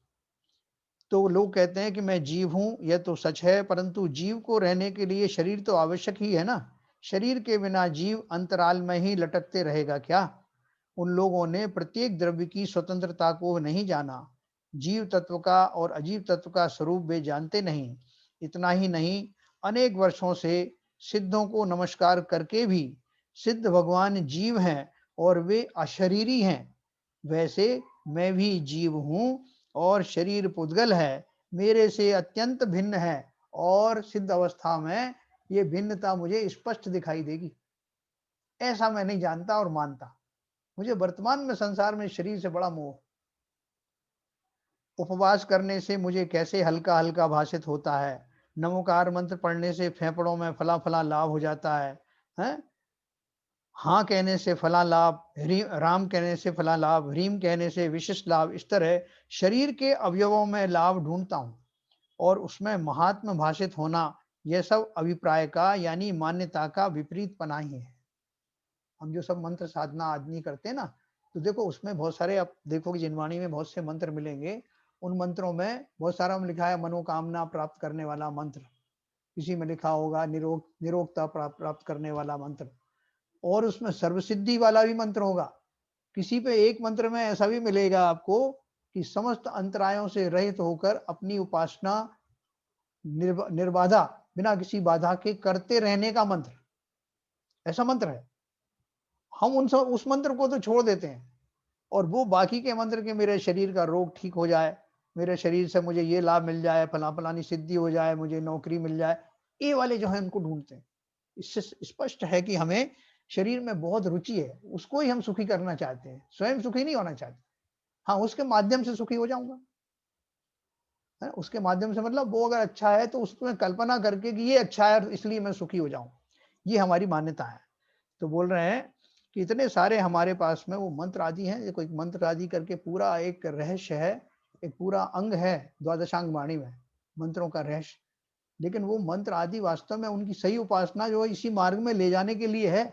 तो लोग कहते हैं कि मैं जीव हूं, यह तो सच है, परंतु जीव को रहने के लिए शरीर तो आवश्यक ही है ना। शरीर के बिना जीव अंतराल में ही लटकते रहेगा क्या? उन लोगों ने प्रत्येक द्रव्य की स्वतंत्रता को नहीं जाना, जीव तत्व का और अजीव तत्व का स्वरूप वे जानते नहीं। इतना ही नहीं, अनेक वर्षों से सिद्धों को नमस्कार करके भी सिद्ध भगवान जीव हैं और वे अशरीरी हैं, वैसे मैं भी जीव हूं और शरीर पुद्गल है, मेरे से अत्यंत भिन्न है, और सिद्ध अवस्था में ये भिन्नता मुझे स्पष्ट दिखाई देगी। ऐसा मैं नहीं जानता और मानता। मुझे वर्तमान में संसार में शरीर से बड़ा मोह। उपवास करने से मुझे कैसे हल्का हल्का भाषित होता है, नमोकार मंत्र पढ़ने से फेफड़ों में फला फला लाभ हो जाता है, हैं? हाँ कहने से फला लाभ, राम कहने से फला लाभ, ह्रीम कहने से विशिष्ट लाभ। इस तरह शरीर के अवयवों में लाभ ढूंढता हूँ और उसमें महात्म भाषित होना, यह सब अभिप्राय का यानी मान्यता का विपरीत पना ही है। हम जो सब मंत्र साधना आदमी करते हैं ना, तो देखो उसमें बहुत सारे, आप देखोगे जिनवाणी में बहुत से मंत्र मिलेंगे। उन मंत्रों में बहुत सारा में लिखा है मनोकामना प्राप्त करने वाला मंत्र, किसी में लिखा होगा निरोगता प्राप्त करने वाला मंत्र, और उसमें सर्वसिद्धि वाला भी मंत्र होगा। किसी पे एक मंत्र में ऐसा भी मिलेगा आपको कि समस्त अंतरायों से रहित होकर अपनी उपासना निर्बाधा, बिना किसी बाधा के करते रहने का मंत्र, ऐसा मंत्र है। हम उस मंत्र को तो छोड़ देते हैं और वो बाकी के मंत्र के मेरे शरीर का रोग ठीक हो जाए, मेरे शरीर से मुझे ये लाभ मिल जाए, फलानी सिद्धि हो जाए, मुझे नौकरी मिल जाए, ये वाले जो है उनको ढूंढते हैं। इससे स्पष्ट है कि हमें शरीर में बहुत रुचि है, उसको ही हम सुखी करना चाहते हैं, स्वयं सुखी नहीं होना चाहते। हाँ, उसके माध्यम से सुखी हो जाऊंगा, है उसके माध्यम से, मतलब वो अगर अच्छा है तो उसमें कल्पना करके कि ये अच्छा है इसलिए मैं सुखी हो जाऊं, ये हमारी मान्यता है। तो बोल रहे हैं कि इतने सारे हमारे पास में वो मंत्र आदि हैं। देखो एक मंत्र आदि करके पूरा एक रहस्य है, एक पूरा अंग है द्वादशांग वाणी में, मंत्रों का रहस्य। लेकिन वो मंत्र आदि वास्तव में उनकी सही उपासना जो है इसी मार्ग में ले जाने के लिए है।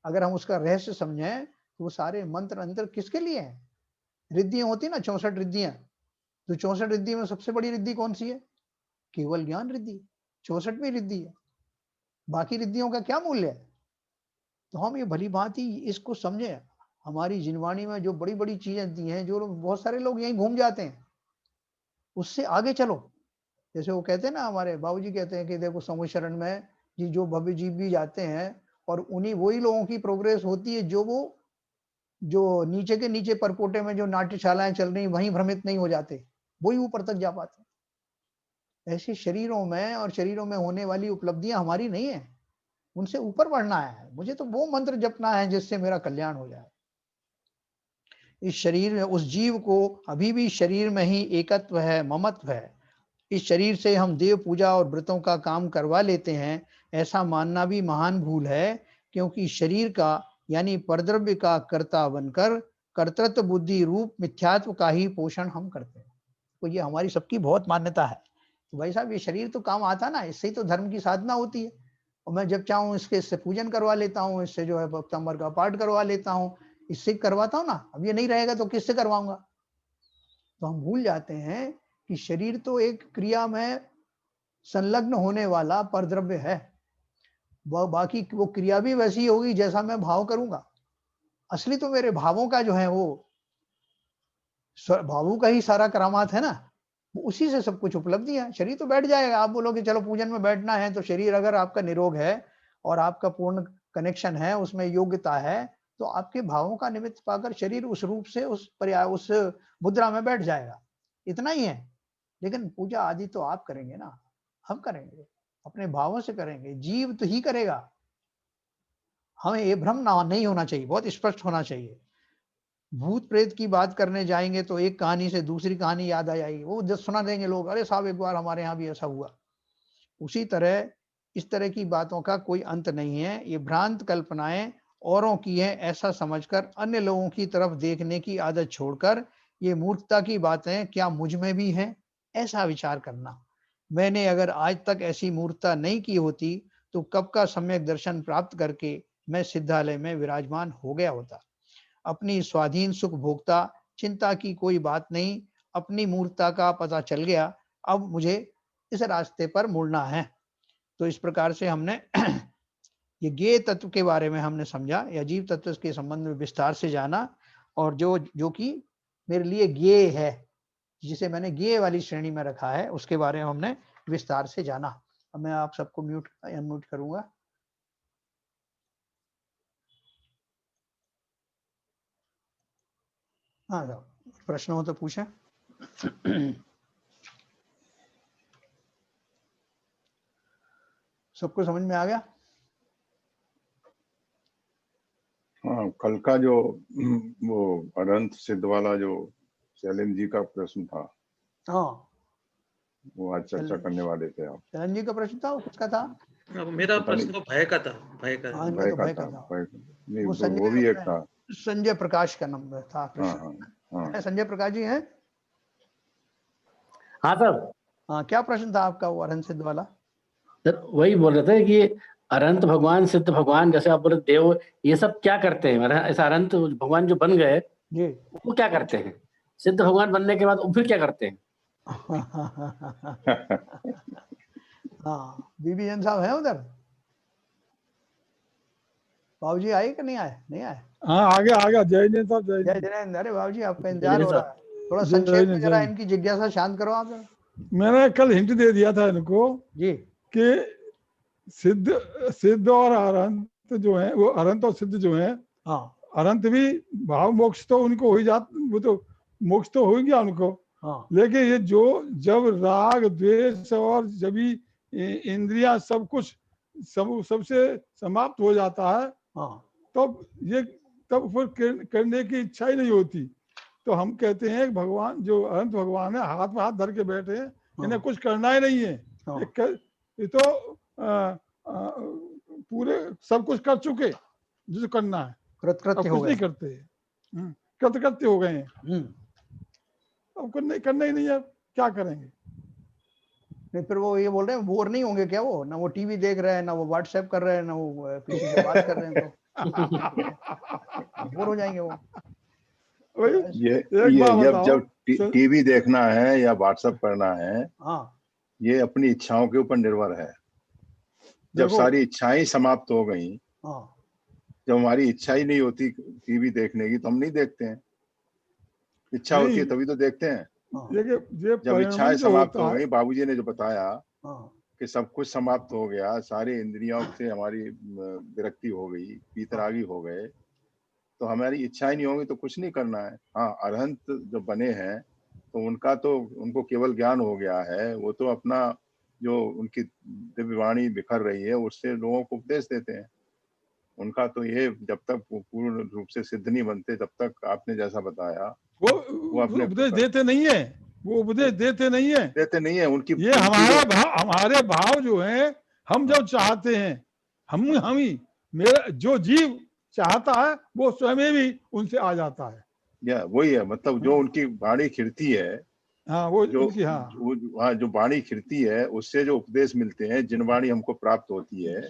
अगर हम उसका रहस्य समझें तो वो सारे मंत्र अंतर किसके लिए हैं? रिद्धियां होती ना 64 रिद्धियां, तो 64 रिद्धि में सबसे बड़ी रिद्धि कौन सी है? केवल ज्ञान रिद्धि, 64वीं रिद्धि है। बाकी रिद्धियों का क्या मूल्य है? तो हम ये भली भांति इसको समझें। हमारी जिनवाणी में जो बड़ी बड़ी चीजें दी हैं, जो लोग, बहुत सारे लोग यहीं घूम जाते हैं, उससे आगे चलो। जैसे वो कहते हैं ना, हमारे बाबूजी कहते हैं कि देखो समूह शरण में जी जो भव्य जीव भी जाते हैं, और उन्हीं वही लोगों की प्रोग्रेस होती है जो वो जो नीचे के नीचे परकोटे में जो नाट्यशालाएं चल रही वहीं भ्रमित नहीं हो जाते, वही ऊपर तक जा पाते। ऐसे शरीरों में और शरीरों में होने वाली उपलब्धियां हमारी नहीं है, उनसे ऊपर बढ़ना है। मुझे तो वो मंत्र जपना है जिससे मेरा कल्याण हो जाए। इस शरीर में उस जीव को अभी भी शरीर में ही एकत्व है, ममत्व है। इस शरीर से हम देव पूजा और व्रतों का काम करवा लेते हैं, ऐसा मानना भी महान भूल है, क्योंकि शरीर का यानी परद्रव्य का कर्ता बनकर कर्तृत्व बुद्धि रूप मिथ्यात्व का ही पोषण हम करते हैं। तो ये हमारी सबकी बहुत मान्यता है। तो भाई साहब ये शरीर तो काम आता ना, इससे ही तो धर्म की साधना होती है। और मैं जब चाहूँ इससे पूजन करवा लेता हूँ, इससे जो है भक्तंबर का पाठ करवा लेता हूँ, इससे करवाता हूँ ना। अब ये नहीं रहेगा तो किससे करवाऊंगा? तो हम भूल जाते हैं कि शरीर तो एक क्रिया में संलग्न होने वाला परद्रव्य है। वह बाकी वो क्रिया भी वैसी होगी जैसा मैं भाव करूंगा। असली तो मेरे भावों का जो है वो भावों का ही सारा करामात है ना, वो उसी से सब कुछ उपलब्धि है। शरीर तो बैठ जाएगा, आप बोलोगे चलो पूजन में बैठना है, तो शरीर अगर आपका निरोग है और आपका पूर्ण कनेक्शन है, उसमें योग्यता है, तो आपके भावों का निमित्त पाकर शरीर उस रूप से उस मुद्रा में बैठ जाएगा। इतना ही है। लेकिन पूजा आदि तो आप करेंगे ना, हम करेंगे, अपने भावों से करेंगे, जीव तो ही करेगा। हमें ये भ्रम ना नहीं होना चाहिए, बहुत स्पष्ट होना चाहिए। भूत प्रेत की बात करने जाएंगे तो एक कहानी से दूसरी कहानी याद आ जाएगी, वो जब सुना देंगे लोग, अरे साहब एक बार हमारे यहाँ भी ऐसा हुआ। उसी तरह इस तरह की बातों का कोई अंत नहीं है। ये भ्रांत कल्पनाएं औरों की है ऐसा समझकर अन्य लोगों की तरफ देखने की आदत छोड़कर, ये मूर्खता की बातें क्या मुझ में भी हैं, ऐसा विचार करना। मैंने अगर आज तक ऐसी मूर्खता नहीं की होती तो कब का सम्यक दर्शन प्राप्त करके मैं सिद्धालय में विराजमान हो गया होता। अपनी स्वाधीन सुख भोगता, चिंता की कोई बात नहीं। अपनी मूर्खता का पता चल गया, अब मुझे इस रास्ते पर मुड़ना है। तो इस प्रकार से हमने ये ज्ञेय तत्व के बारे में हमने समझा, या जीव तत्व के संबंध में विस्तार से जाना। और जो जो कि मेरे लिए ज्ञेय है, जिसे मैंने ज्ञेय वाली श्रेणी में रखा है, उसके बारे में हमने विस्तार से जाना। अब मैं आप सबको म्यूट अनम्यूट करूंगा। हाँ साहब, प्रश्न हो तो पूछें। सबको समझ में आ गया? हाँ, कल का जो वो अनंत सिद्ध वाला जो शैलेंद्र जी का प्रश्न था, हाँ, वो आज चर्चा करने वाले थे आप। चलन जी का प्रश्न था, किसका था? मेरा प्रश्न तो भय का था, भय का। हाँ, इनका भय तो का भय था, का था। भय नहीं, वो वो भी एक था। संजय प्रकाश का नंबर था हाँ प्रश्न। हाँ हाँ। संजय प्रकाश जी हैं? हाँ सर। हाँ, क्या प्रश्न था आपका वो अरहंत सिद्ध वाला? सर वही बोल रहे थे कि अरहंत भगवान, सिद्ध भगवान, जैसे आप बोले देव, ये सब क्या करते हैं? ऐसा अरहंत भगवान जो बन गए जी। वो क्या करते हैं? सिद्ध भगवान बनने के बाद वो फिर क्या करते हैं? हाँ, बीबी जैन साहब है उधर? बाबूजी आए कि नहीं आए? नहीं आए? हाँ, आ गया जय जैन साहब, जय जय जैन। जिनेंद्र, अरे बाबूजी आपका जय इंतजार हो जिनेंद्र रहा है। थोड़ा जय संक्षेप में जय जरा जय। इनकी जिज्ञासा शांत करो आप जरा। मैंने कल हिंट दे दिया था इनको जी। कि सिद्ध और अरहंत जो है, वो अरहंत और सिद्ध जो है, हाँ अरहंत भी भाव मोक्ष तो उनको हो ही जात, वो तो मोक्ष तो हो ही गया उनको। हाँ लेकिन ये जो जब राग द्वेष और जब भी इंद्रिया सब कुछ सबसे समाप्त हो जाता है, हाँ तब फिर करने की इच्छा ही नहीं होती। तो हम कहते हैं कि भगवान जो अनंत भगवान है, हाथ में हाथ धर के बैठे हैं, इन्हें कुछ करना ही नहीं है। ये तो पूरे सब कुछ कर चुके जो करना है, कृतकृत्य अब हो कुछ गए। नहीं करते, कृतकृत्य हो गए हैं, अब करना ही नहीं है, क्या करेंगे? नहीं, फिर वो ये बोल रहे हैं बोर नहीं होंगे क्या? वो ना वो टीवी देख रहे हैं, ना वो व्हाट्सएप कर रहे हैं, ना वो किसी से बात कर रहे हैं, तो बोर हो जाएंगे वो। ये जब टीवी देखना है या व्हाट्सएप करना है, हाँ, ये अपनी इच्छाओं के ऊपर निर्भर है। जब सारी इच्छाएं समाप्त हो गई, जब हमारी इच्छा ही नहीं होती टीवी देखने की, तो हम नहीं देखते हैं। इच्छा होती है तभी तो देखते हैं। जब इच्छाएं समाप्त हो गई, बाबूजी ने जो बताया कि सब कुछ समाप्त हो गया, सारी इंद्रियों से हमारी विरक्ति हो गई, पीतरागी हो गए, तो हमारी इच्छाएं नहीं होंगी तो कुछ नहीं करना है। हाँ, अरहंत जो बने हैं तो उनको केवल ज्ञान हो गया है, वो तो अपना जो उनकी दिव्य वाणी बिखर रही है उससे लोगों को उपदेश देते हैं। उनका तो ये जब तक पूर्ण रूप से सिद्ध नहीं बनते तब तक आपने जैसा बताया वो अपने उपदेश देते नहीं है, वो उपदेश देते नहीं है उनकी। ये हमारे भाव जो है, हम जब चाहते हैं, हम ही मेरा जो जीव चाहता है वो स्वयं भी उनसे आ जाता है। या वही है, मतलब जो उनकी वाणी खिड़ती है, हाँ, वो जो उनकी, हाँ जो वाणी खिड़ती है उससे जो उपदेश मिलते हैं, जिन वाणी हमको प्राप्त होती है,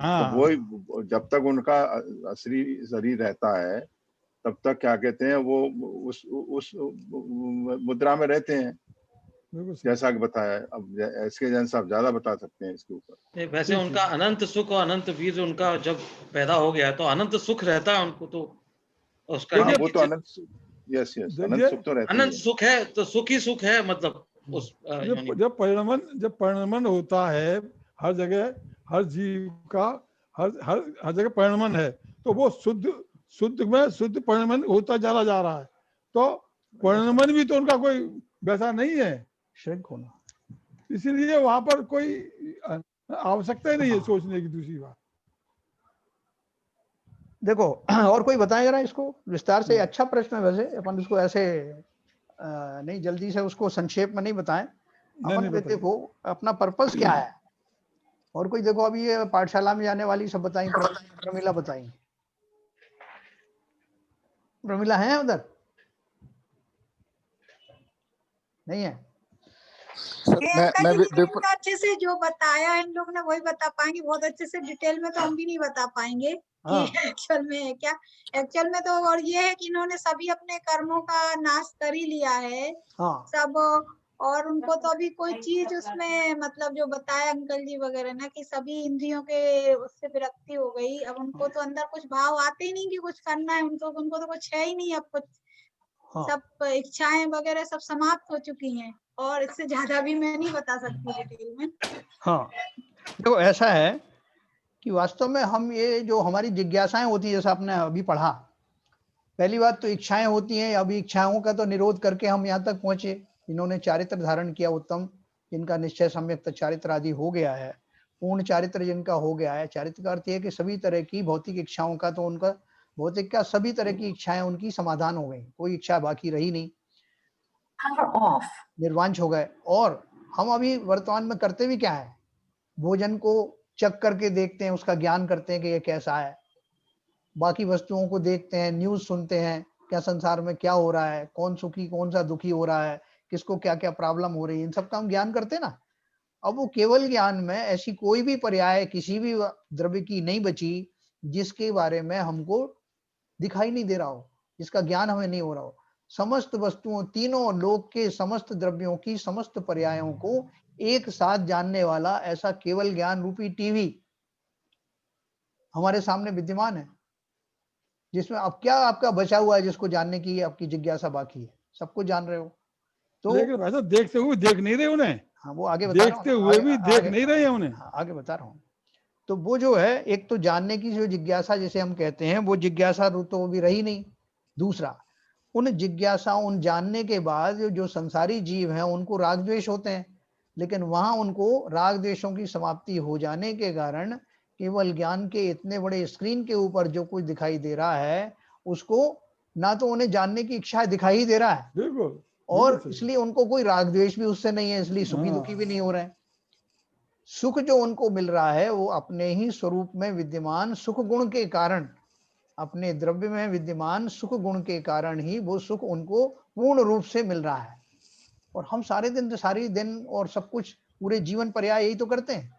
हाँ, तो वो जब तक उनका असली शरीर रहता है तब तक क्या कहते हैं, वो उस मुद्रा में रहते हैं, जैसा कि बताया। अब एसके जैन साहब ज्यादा बता सकते हैं इसके ऊपर। वैसे उनका अनंत सुख और अनंत वीर उनका जब पैदा हो गया तो अनंत सुख रहता है उनको, तो उसका वो तो अनंत, यस अनंत सुख तो रहता है, अनंत सुख है, तो सुख ही सुख है। मतलब उस जब परिणमन होता है हर जगह, हर जीव का हर जगह परिणमन है, तो वो शुद्ध में शुद्ध परिणमन होता चला जा रहा है। तो परिणमन भी तो उनका कोई वैसा नहीं है, श्रिंक होना, इसीलिए वहां पर कोई आवश्यकता ही नहीं है सोचने की। दूसरी बात देखो, और कोई बताए जरा इसको विस्तार से। अच्छा प्रश्न है वैसे, अपन इसको ऐसे नहीं जल्दी से उसको संक्षेप में नहीं बताएं अपन। देखो अपना पर्पस क्या है, और कोई देखो अभी ये पाठशाला में जाने वाली सब बताई, प्रमिला बताई। प्रमिला है उधर? नहीं है? मैं अच्छे से जो बताया इन लोग ने वही बता पाएंगे, बहुत अच्छे से डिटेल में तो हम भी नहीं बता पाएंगे कि एक्चुअल में है क्या। एक्चुअल में तो और ये है कि इन्होंने सभी अपने कर्मों का नाश कर ही लिया है सब, और उनको तो अभी कोई चीज उसमें मतलब जो बताया अंकल जी वगैरह ना कि सभी इंद्रियों के उससे विरक्ति हो गई। अब उनको तो अंदर कुछ भाव आते ही नहीं कि कुछ करना है, उनको तो कुछ है ही नहीं। अब कुछ सब इच्छाएं वगैरह सब समाप्त हो चुकी हैं, और इससे ज्यादा भी मैं नहीं बता सकती डिटेल में। हाँ, देखो ऐसा है कि वास्तव में हम ये जो हमारी जिज्ञासाएं होती है, जैसा आपने अभी पढ़ा, पहली बात तो इच्छाएं होती हैं। अभी इच्छाओं का तो निरोध करके हम यहाँ तक पहुंचे। इन्होंने चारित्र धारण किया उत्तम, जिनका निश्चय सम्यक चारित्र आदि हो गया है, पूर्ण चारित्र जिनका हो गया है। चारित्र का अर्थ है कि सभी तरह की भौतिक इच्छाओं का, तो उनका भौतिक का सभी तरह की इच्छाएं उनकी समाधान हो गई, कोई इच्छा बाकी रही नहीं, निर्वांच हो गए। और हम अभी वर्तमान में करते भी क्या है, भोजन को चख करके देखते हैं, उसका ज्ञान करते हैं कि ये कैसा है, बाकी वस्तुओं को देखते हैं, न्यूज सुनते हैं, क्या संसार में क्या हो रहा है, कौन सुखी कौन सा दुखी हो रहा है, किसको क्या क्या प्रॉब्लम हो रही है, इन सब का हम ज्ञान करते हैं ना। अब वो केवल ज्ञान में ऐसी कोई भी पर्याय किसी भी द्रव्य की नहीं बची जिसके बारे में हमको दिखाई नहीं दे रहा हो, जिसका ज्ञान हमें नहीं हो रहा हो। समस्त वस्तुओं, तीनों लोक के समस्त द्रव्यों की समस्त पर्यायों को एक साथ जानने वाला ऐसा केवल ज्ञान रूपी टीवी हमारे सामने विद्यमान है, जिसमें अब क्या आपका बचा हुआ है जिसको जानने की आपकी जिज्ञासा बाकी है, सब कुछ जान रहे हो। तो लेकिन भाई साहब देखते हुए देख नहीं रहे उन्हें। हाँ, वो आगे बता रहा हूँ, देखते हुए भी देख नहीं रहे हैं उन्हें। हाँ, आगे बता रहा हूँ। तो वो जो है, एक तो जानने की जो जिज्ञासा जिसे हम कहते हैं, वो जिज्ञासा तो भी रही नहीं। दूसरा, उन जिज्ञासा, उन जानने के बाद जो संसारी जीव हैं उनको राग द्वेष होते हैं, लेकिन वहां उनको राग द्वेषों की समाप्ति हो जाने के कारण केवल ज्ञान के इतने बड़े स्क्रीन के ऊपर जो कुछ दिखाई दे रहा है उसको ना तो उन्हें जानने की इच्छा दिखाई दे रहा है, बिल्कुल, और इसलिए उनको कोई राग द्वेष भी उससे नहीं है, इसलिए सुखी दुखी भी नहीं हो रहे हैं। सुख जो उनको मिल रहा है वो अपने ही स्वरूप में विद्यमान सुख गुण के कारण, अपने द्रव्य में विद्यमान सुख गुण के कारण ही वो सुख उनको पूर्ण रूप से मिल रहा है। और हम सारी दिन और सब कुछ पूरे जीवन पर्याय यही तो करते हैं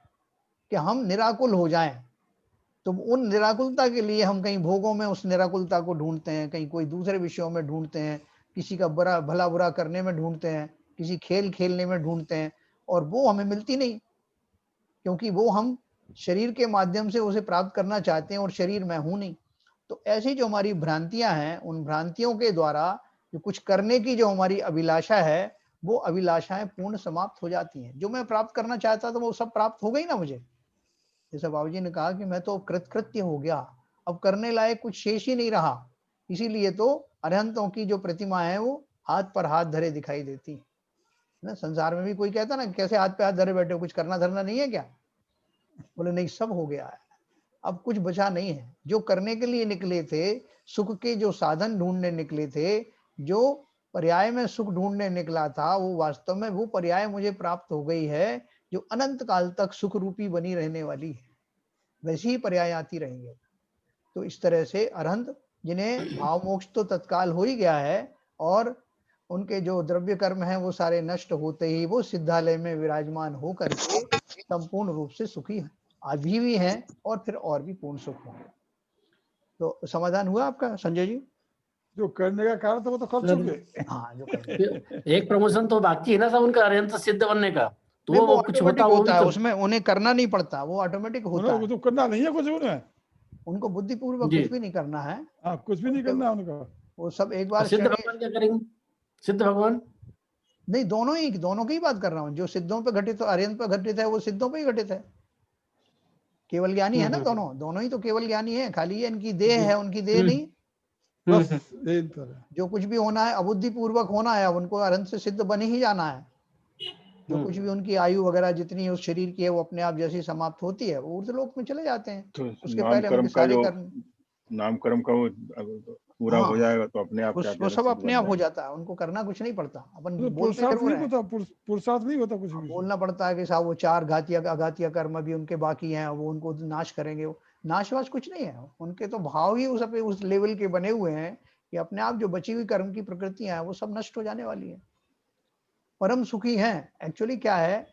कि हम निराकुल हो जाएं। तो उन निराकुलता के लिए हम कहीं भोगों में उस निराकुलता को ढूंढते हैं, कहीं कोई दूसरे विषयों में ढूंढते हैं, किसी का भला बुरा करने में ढूंढते हैं, किसी खेल खेलने में ढूंढते हैं, और वो हमें मिलती नहीं, क्योंकि वो हम शरीर के माध्यम से उसे प्राप्त करना चाहते हैं और शरीर मैं हूं नहीं। तो ऐसी जो हमारी भ्रांतियां हैं, उन भ्रांतियों के द्वारा जो कुछ करने की जो हमारी अभिलाषा है, वो अभिलाषाएं पूर्ण समाप्त हो जाती हैं। जो मैं प्राप्त करना चाहता था वो सब प्राप्त हो गई ना मुझे। जैसे बाबूजी ने कहा कि मैं तो कृतकृत्य हो गया, अब करने लायक कुछ शेष ही नहीं रहा। इसीलिए तो अरहंतों की जो प्रतिमा है वो हाथ पर हाथ धरे दिखाई देती है ना। संसार में भी कोई कहता ना कैसे हाथ पे हाथ धरे बैठे हो, कुछ करना धरना नहीं है क्या? बोले नहीं, सब हो गया है, अब कुछ बचा नहीं है। जो करने के लिए निकले थे, सुख के जो साधन ढूंढने निकले थे, जो पर्याय में सुख ढूंढने निकला था, वो वास्तव में वो पर्याय मुझे प्राप्त हो गई है जो अनंत काल तक सुख रूपी बनी रहने वाली है, वैसी ही पर्याय आती रहेंगे। तो इस तरह से अरहंत जिन्हें भाव मोक्ष तो तत्काल हो ही गया है, और उनके जो द्रव्य कर्म है वो सारे नष्ट होते ही वो सिद्धालय में विराजमान हो करके संपूर्ण रूप से सुखी है, अभी भी हैं और फिर और भी पूर्ण सुख होंगे। तो समाधान हुआ आपका संजय जी? जो करने का कारण था वो तो कर चुके। हाँ, जो करने एक प्रमोशन तो बाकी है ना सब उनका अरहंत सिद्ध बनने का, तो वो वो कुछ होता वो भी है, तो उसमें उन्हें करना नहीं पड़ता, वो ऑटोमेटिक होता है। वो तो करना नहीं है कुछ उन्हें, उनको बुद्धिपूर्वक जी। कुछ भी नहीं करना है। हाँ, कुछ भी नहीं करना है उनका। वो सब एक बार सिद्ध भगवान क्या करेंगे? सिद्ध भगवान नहीं, दोनों की बात कर रहा हूँ। जो सिद्धों पे घटित, अरहंत पे घटित है, वो सिद्धों पे ही घटित है। केवल ज्ञानी है ना, दोनों ही तो केवल ज्ञानी है, खाली ये इनकी देह है, उनकी देह नहीं। बस यही तरह जो कुछ भी होना है अबुद्धि पूर्वक होना है, अब उनको अरहंत से सिद्ध बने ही जाना है। जो कुछ भी उनकी आयु वगैरह जितनी उस शरीर की है वो अपने आप जैसी समाप्त होती है, वो ऊर्ध्वलोक में चले जाते हैं। तो उसके पहले उनके सारे कर्म, नाम कर्म का वो पूरा हो जाएगा तो अपने आप वो सब अपने आप हो जाता है, उनको करना कुछ नहीं पड़ता। अपन तो बोलते पुरुषार्थ जरूर नहीं है, होता, पुरुषार्थ नहीं होता कुछ भी। बोलना पड़ता है कि साहब वो 4 घातिया अघातिया कर्म भी उनके बाकी हैं, वो उनको नाश करेंगे। वो नाशवास कुछ नहीं है, उनके तो भाव ही उस लेवल के बने हुए हैं कि अपने आप जो बची हुई कर्म की प्रकृतियां हैं वो सब नष्ट हो जाने वाली है। परम सुखी हैं। एक्चुअली क्या है,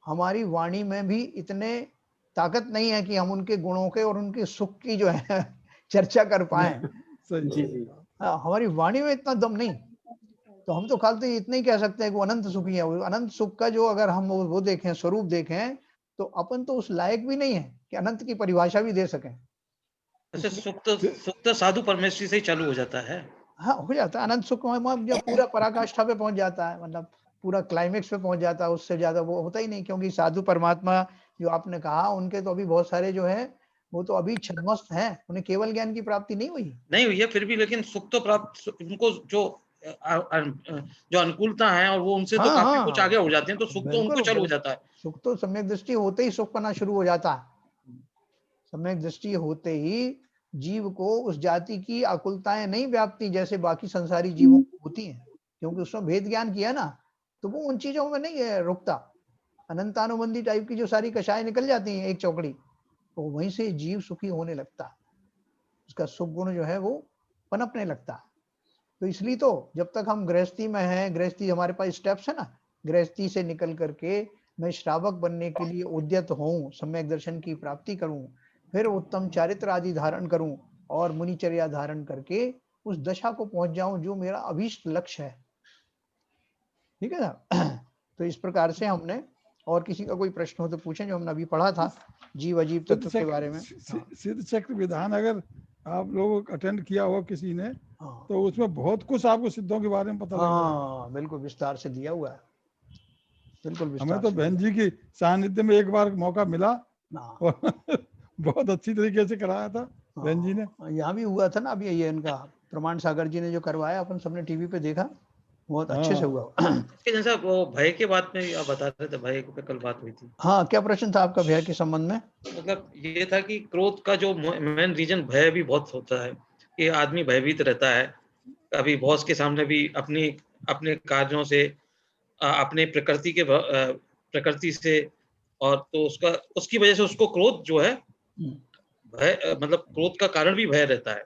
हमारी वाणी में भी इतने ताकत नहीं है कि हम उनके गुणों के और उनके सुख की जो है चर्चा कर पाए। हमारी वाणी में इतना दम नहीं, तो हम तो खाली इतना ही कह सकते हैं कि वो अनंत सुखी है। अनंत सुख का जो अगर हम वो देखें, स्वरूप देखें, तो अपन तो उस लायक भी नहीं है कि अनंत की परिभाषा भी दे सकें। सुख तो साधु परमेश्वरी से ही चालू हो जाता है। हाँ, हो जाता है अनंत सुख में, जब पूरा पराकाष्ठा पे पहुंच जाता है, मतलब पूरा क्लाइमेक्स पे पहुंच जाता है, उससे ज्यादा वो होता ही नहीं। क्योंकि साधु परमात्मा जो आपने कहा, उनके तो अभी बहुत सारे जो है वो तो अभी छद्मस्त हैं, उन्हें केवल ज्ञान की प्राप्ति नहीं हुई है, फिर भी लेकिन सुख तो प्राप्त, उनको जो अनुकूलता है और वो उनसे तो काफी कुछ आगे हो जाते हैं, तो सुख तो उनको चालू हो जाता है। सुख तो सम्यक दृष्टि होते ही सुख पाना शुरू हो जाता है। सम्यक दृष्टि होते ही जीव को उस जाति की आकुलताएं नहीं व्याप्ति जैसे बाकी संसारी जीवों को होती हैं, क्योंकि उसमें भेद ज्ञान किया ना, तो वो उन चीजों में नहीं रुकता। अनंतानुबंधी टाइप की जो सारी कषाय निकल जाती हैं एक चौकड़ी, तो वहीं से जीव सुखी होने लगता है, उसका सुख गुण जो है वो पनपने लगता है। तो इसलिए तो जब तक हम गृहस्थी में हैं, गृहस्थी हमारे पास स्टेप्स है ना, गृहस्थी से निकल करके मैं श्रावक बनने के लिए उद्यत हूँ, सम्यक दर्शन की प्राप्ति करूं, फिर उत्तम चारित्र आदि धारण करूं और मुनिचर्या धारण करके उस दशा को पहुंच जाऊं जो मेरा अभीष्ट लक्ष्य है। ठीक है ना। तो इस प्रकार से हमने, और किसी का कोई प्रश्न हो तो पूछें, जो हमने अभी पढ़ा था जीव अजीव तत्व के बारे में। सिद्ध चक्र विधान अगर आप लोग अटेंड किया हो किसी ने, तो उसमें बहुत कुछ आपको सिद्धों के बारे में पता लग हाँ, बिल्कुल विस्तार से दिया हुआ है, बिल्कुल विस्तार। हमें तो बहन जी की सानिध्य में एक बार मौका मिला और बहुत अच्छी तरीके से कराया था बहन जी ने। यहाँ भी हुआ था ना अभी, ये इनका प्रमाण सागर जी ने जो करवाया, अपन सबने टीवी पे देखा, बहुत अच्छे से हुआ। जैसा वो भय के बात में आप बता रहे थे, भय पे कल बात हुई थी। हाँ, क्या प्रश्न था आपका भय के संबंध में? मतलब ये था कि क्रोध का जो मेन रीजन भय भी बहुत होता है, कि आदमी भयभीत रहता है, कभी बॉस के सामने भी अपने कार्यों से, अपने प्रकृति से, और तो उसकी वजह से उसको क्रोध जो है, भय मतलब क्रोध का कारण भी भय रहता है।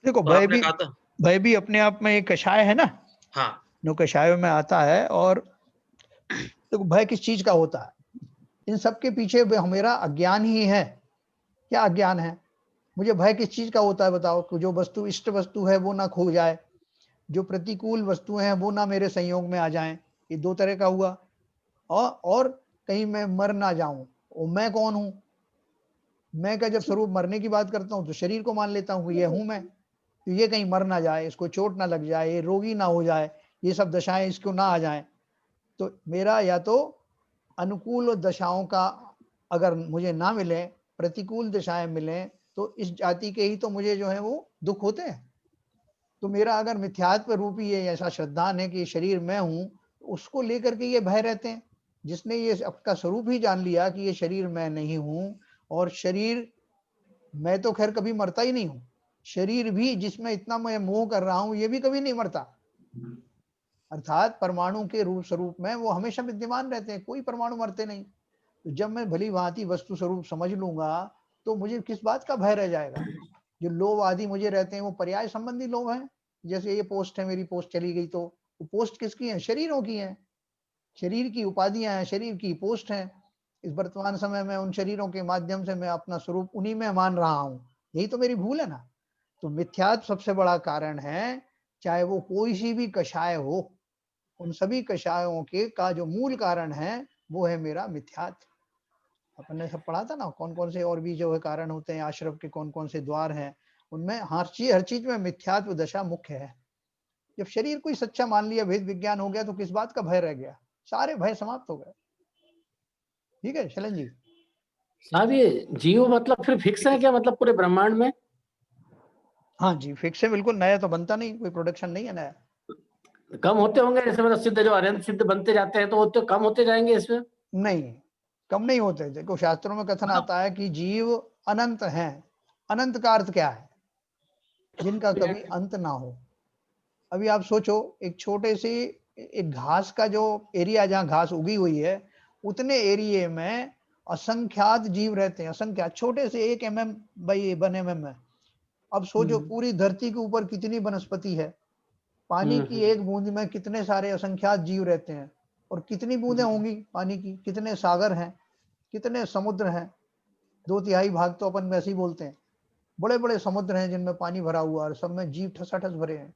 देखो, भय भी अपने आप में एक कषाय है ना। हाँ, जो कषायों में आता है। और देखो, भय किस चीज का होता है? इन सब के पीछे मेरा अज्ञान ही है। क्या अज्ञान है? मुझे भय किस चीज का होता है बताओ? कि जो वस्तु इष्ट वस्तु है वो ना खो जाए, जो प्रतिकूल वस्तुएं हैं वो ना मेरे संयोग में आ जाएं। ये दो तरह का हुआ। और कहीं मैं मर ना जाऊं। और मैं कौन हूं? मैं का जब स्वरूप मरने की बात करता हूं तो शरीर को मान लेता हूं कि ये हूं मैं। तो ये कहीं मर ना जाए, इसको चोट ना लग जाए, ये रोगी ना हो जाए, ये सब दशाएं इसको ना आ जाए। तो मेरा या तो अनुकूल दशाओं का अगर मुझे ना मिले, प्रतिकूल दशाएं मिले, तो इस जाति के ही तो मुझे जो है वो दुख होते हैं। तो मेरा अगर मिथ्यात्व रूपी ये ऐसा श्रद्धान है कि शरीर मैं हूं, उसको लेकर के ये भय रहते हैं। जिसने ये आपका स्वरूप ही जान लिया कि ये शरीर मैं नहीं हूं, और शरीर मैं तो खैर कभी मरता ही नहीं हूं, शरीर भी जिसमें इतना मैं मोह कर रहा हूं ये भी कभी नहीं मरता। अर्थात परमाणु के रूप स्वरूप में वो हमेशा विद्यमान रहते हैं, कोई परमाणु मरते नहीं। तो जब मैं भली भांति वस्तु स्वरूप समझ लूंगा तो मुझे किस बात का भय रह जाएगा? जो लोभ आदि मुझे रहते हैं वो पर्याय संबंधी लोभ हैं। जैसे ये पोस्ट है, मेरी पोस्ट चली गई, तो वो पोस्ट किसकी है? शरीरों की है। शरीर की उपाधियां हैं, शरीर की पोस्ट है। इस वर्तमान समय में उन शरीरों के माध्यम से मैं अपना स्वरूप उन्हीं में मान रहा हूं। यही तो मेरी भूल है ना। तो मिथ्यात्व सबसे बड़ा कारण है, चाहे वो कोई सी भी कषाय हो। उन सभी कषायों के का जो मूल कारण है वो है मेरा मिथ्यात्व। अपन ने सब पढ़ा था ना, कौन कौन से और भी जो है कारण होते हैं, आश्रम के कौन कौन से द्वार हैं, उनमें हर चीज में मिथ्यात्व दशा मुख्य है। जब शरीर कोई सच्चा मान लिया, भेद विज्ञान हो गया, तो किस बात का भय रह गया? सारे भय समाप्त हो गए। ठीक है शैलन जी? साहब, ये जीव मतलब फिर फिक्स है क्या, मतलब पूरे ब्रह्मांड में? हाँ जी, फिक्स है बिल्कुल, नया तो बनता नहीं, कोई प्रोडक्शन नहीं है नया। कम होते होंगे जैसे, मतलब सिद्ध जो अनंत सिद्ध बनते जाते हैं तो वो तो कम होते जाएंगे इसमें? नहीं, कम नहीं होते। देखो, शास्त्रों में कथन आता है कि जीव अनंत हैं। अनंत का अर्थ क्या है? जिनका कभी अंत ना हो। अभी आप सोचो, एक छोटे से एक घास का जो एरिया जहाँ घास उगी हुई है, उतने एरिया में असंख्यात जीव रहते हैं। असंख्यात, छोटे से 1 mm बाई 1 mm में। अब सोचो पूरी धरती के ऊपर कितनी वनस्पति है, पानी की एक बूंद में कितने सारे असंख्यात जीव रहते हैं, और कितनी बूंदें होंगी पानी की, कितने सागर हैं, कितने समुद्र हैं। 2/3 भाग तो अपन वैसे ही बोलते हैं। बड़े बड़े समुद्र हैं जिनमें पानी भरा हुआ है, सब में जीव ठसाठस भरे हैं।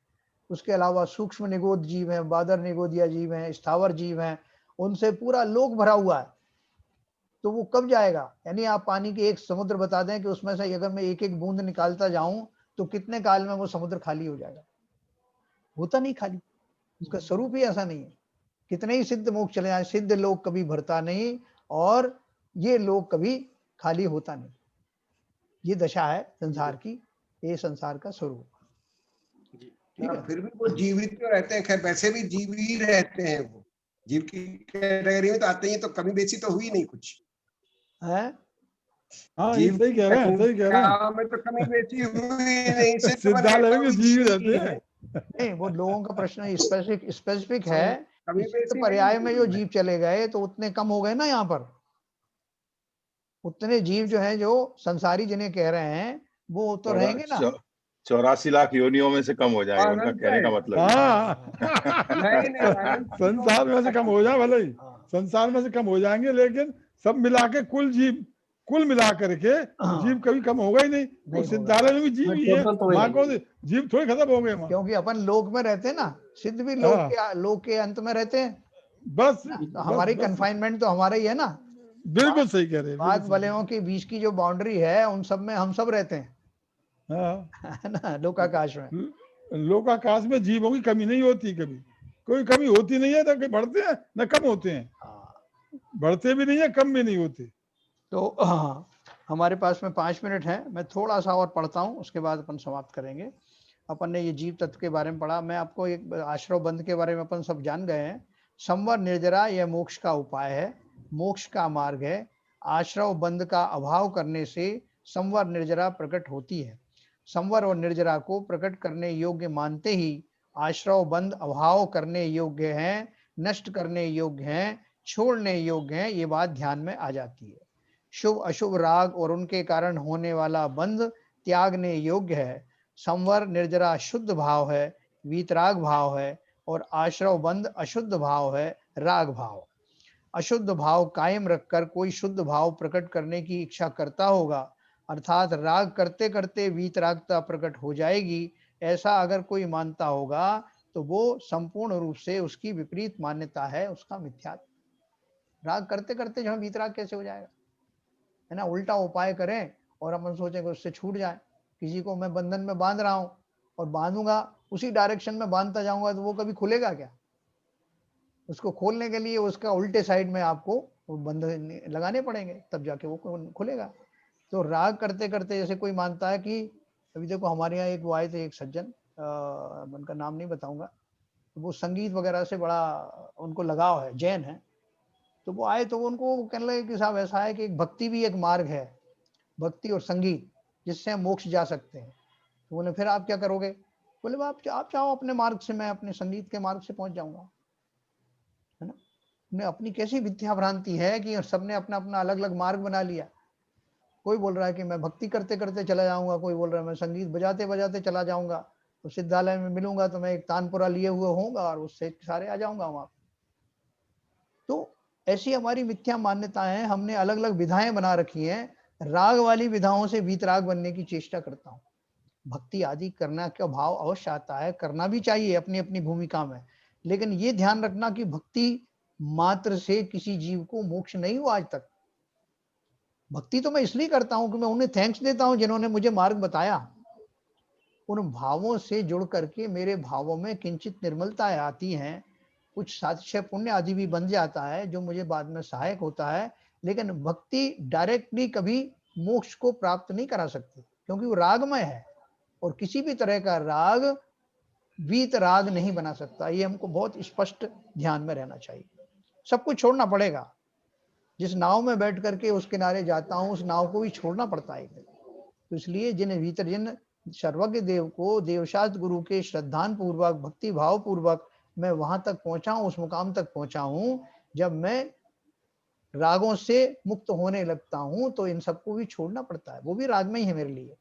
उसके अलावा सूक्ष्म निगोद जीव हैं, बादर निगोदिया जीव हैं, स्थावर जीव हैं, उनसे पूरा लोक भरा हुआ है। तो वो कब जाएगा? यानी आप पानी के एक समुद्र बता दें कि उसमें से अगर मैं एक एक बूंद निकालता जाऊं तो कितने काल में वो समुद्र खाली हो जाएगा? होता नहीं खाली, उसका स्वरूप ही ऐसा नहीं है। कितने ही सिद्ध मोक्ष चले जाए, सिद्ध लोक कभी भरता नहीं, और ये लोक कभी खाली होता नहीं। ये दशा है संसार की, ये संसार का स्वरूप। ठीक है, फिर भी वो जीवित तो रहते हैं। खैर वैसे भी जीव ही रहते हैं, वो जीव की कैटेगरी में तो आते ही, तो कमी बेची तो हुई नहीं कुछ है। हाँ, ये सही कह रहे हैं, सही कह रहे हैं। में तो कमी बेची हुई नहीं। सिद्धालय में जीव रहते हैं। नहीं, वो लोगों का प्रश्न स्पेसिफिक है कमी इस बेशी पर्याय में जो नहीं। जीव चले गए तो उतने कम हो गए ना, यहाँ पर उतने जीव जो हैं, जो संसारी जिन्हें कह रहे हैं, वो तो रहेंगे ना। 84 लाख योनियों में से कम हो जाएगा, उनका अनंत कहने का है। मतलब है। हाँ नहीं नहीं, अनंत संसार में से कम हो जाए भले ही, हाँ। संसार में से कम हो जाएंगे, लेकिन सब मिला के कुल जीव, कुल मिला करके जीव कभी कम होगा ही नहीं। नहीं तो होगा। सिद्धालय में भी जीव ही है, टोटल तो वही वहाँ है। कौन जीव थोड़ी खत्म हो गए वहाँ। क्योंकि अपन लोक में रहते हैं ना, सिद्ध भी लोक के अंत में रहते हैं। बस तो हमारी कन्फाइनमेंट तो हमारा ही है ना। बिल्कुल सही कह रहे हैं, बात बिल्कुल सही। वलयों के बीच की जो बाउंड्री है, उन सब में हम सब रहते हैं, हाँ, है ना, लोकाकाश में। लोकाकाश में जीवों की कमी नहीं होती, कभी कोई कमी होती नहीं है, ना कहीं बढ़ते हैं ना कम होते हैं, बढ़ते भी नहीं है कम भी नहीं होते। तो हमारे पास में 5 मिनट है, मैं थोड़ा सा और पढ़ता हूँ, उसके बाद अपन समाप्त करेंगे। अपन ने ये जीव तत्व के बारे में पढ़ा। मैं आपको एक आश्रव बंध के बारे में अपन सब जान गए हैं। संवर निर्जरा यह मोक्ष का उपाय है, मोक्ष का मार्ग है। आश्रव बंध का अभाव करने से संवर निर्जरा प्रकट होती है। संवर और निर्जरा को प्रकट करने योग्य मानते ही आश्रव बंध अभाव करने योग्य हैं, नष्ट करने योग्य हैं, छोड़ने योग्य हैं, ये बात ध्यान में आ जाती है। शुभ अशुभ राग और उनके कारण होने वाला बंध त्यागने योग्य है। संवर निर्जरा शुद्ध भाव है, वीतराग भाव है, और आश्रव बंध अशुद्ध भाव है, राग भाव। अशुद्ध भाव कायम रखकर कोई शुद्ध भाव प्रकट करने की इच्छा करता होगा, अर्थात राग करते करते वीतरागता प्रकट हो जाएगी, ऐसा अगर कोई मानता होगा तो वो संपूर्ण रूप से उसकी विपरीत मान्यता है, उसका मिथ्या। राग करते करते जो है वीतराग कैसे हो जाएगा, है ना। उल्टा उपाय करें और अपन सोचेंगे उससे छूट जाए। किसी को मैं बंधन में बांध रहा हूं और बांधूंगा, उसी डायरेक्शन में बांधता जाऊंगा, तो वो कभी खुलेगा क्या? उसको खोलने के लिए उसका उल्टे साइड में आपको बंधन लगाने पड़ेंगे, तब जाके वो खुलेगा। तो राग करते करते जैसे कोई मानता है कि, अभी देखो हमारे यहाँ एक वो आए थे, एक सज्जन, उनका नाम नहीं बताऊंगा, तो वो संगीत वगैरह से बड़ा उनको लगाव है, जैन है। तो वो आए तो उनको कहने लगे कि साहब ऐसा है कि एक भक्ति भी एक मार्ग है, भक्ति और संगीत, जिससे हम मोक्ष जा सकते हैं। तो बोले फिर आप क्या करोगे? बोले आप चाहो अपने मार्ग से, मैं अपने संगीत के मार्ग से पहुंच जाऊंगा, है ना। उन्हें अपनी कैसी मिथ्या भ्रांति है कि सबने अपना अपना अलग अलग मार्ग बना लिया। कोई बोल रहा है कि मैं भक्ति करते करते चला जाऊंगा, कोई बोल रहा है मैं संगीत बजाते बजाते चला जाऊंगा, तो सिद्धालय में मिलूंगा तो मैं एक तानपुरा लिए हुए होऊंगा और उससे सारे आ जाऊंगा वहां। तो ऐसी हमारी मिथ्या मान्यताएं, हमने अलग अलग विधाएं बना रखी हैं। राग वाली विधाओं से वीतराग बनने की चेष्टा करता हूं। भक्ति आदि करना का भाव अवश्य आता है, करना भी चाहिए अपनी अपनी भूमिका में, लेकिन ये ध्यान रखना कि भक्ति मात्र से किसी जीव को मोक्ष नहीं हुआ आज तक। भक्ति तो मैं इसलिए करता हूं कि मैं उन्हें थैंक्स देता हूं जिन्होंने मुझे मार्ग बताया। उन भावों से जुड़ करके मेरे भावों में किंचित निर्मलता आती है, कुछ सातिशय पुण्य आदि भी बन जाता है, जो मुझे बाद में सहायक होता है। लेकिन भक्ति डायरेक्टली कभी मोक्ष को प्राप्त नहीं करा सकती, क्योंकि वो रागमय है, और किसी भी तरह का राग वीत राग नहीं बना सकता। ये हमको बहुत स्पष्ट ध्यान में रहना चाहिए। सब कुछ छोड़ना पड़ेगा। जिस नाव में बैठ करके उस किनारे जाता हूं, उस नाव को भी छोड़ना पड़ता है। तो इसलिए जिन सर्वज्ञ देव को देवशास्त्र गुरु के श्रद्धान पूर्वक, भक्ति भाव पूर्वक मैं वहां तक पहुंचा हूं, उस मुकाम तक पहुंचा हूं, जब मैं रागों से मुक्त होने लगता हूं, तो इन सबको भी छोड़ना पड़ता है। वो भी राग में ही है मेरे लिए,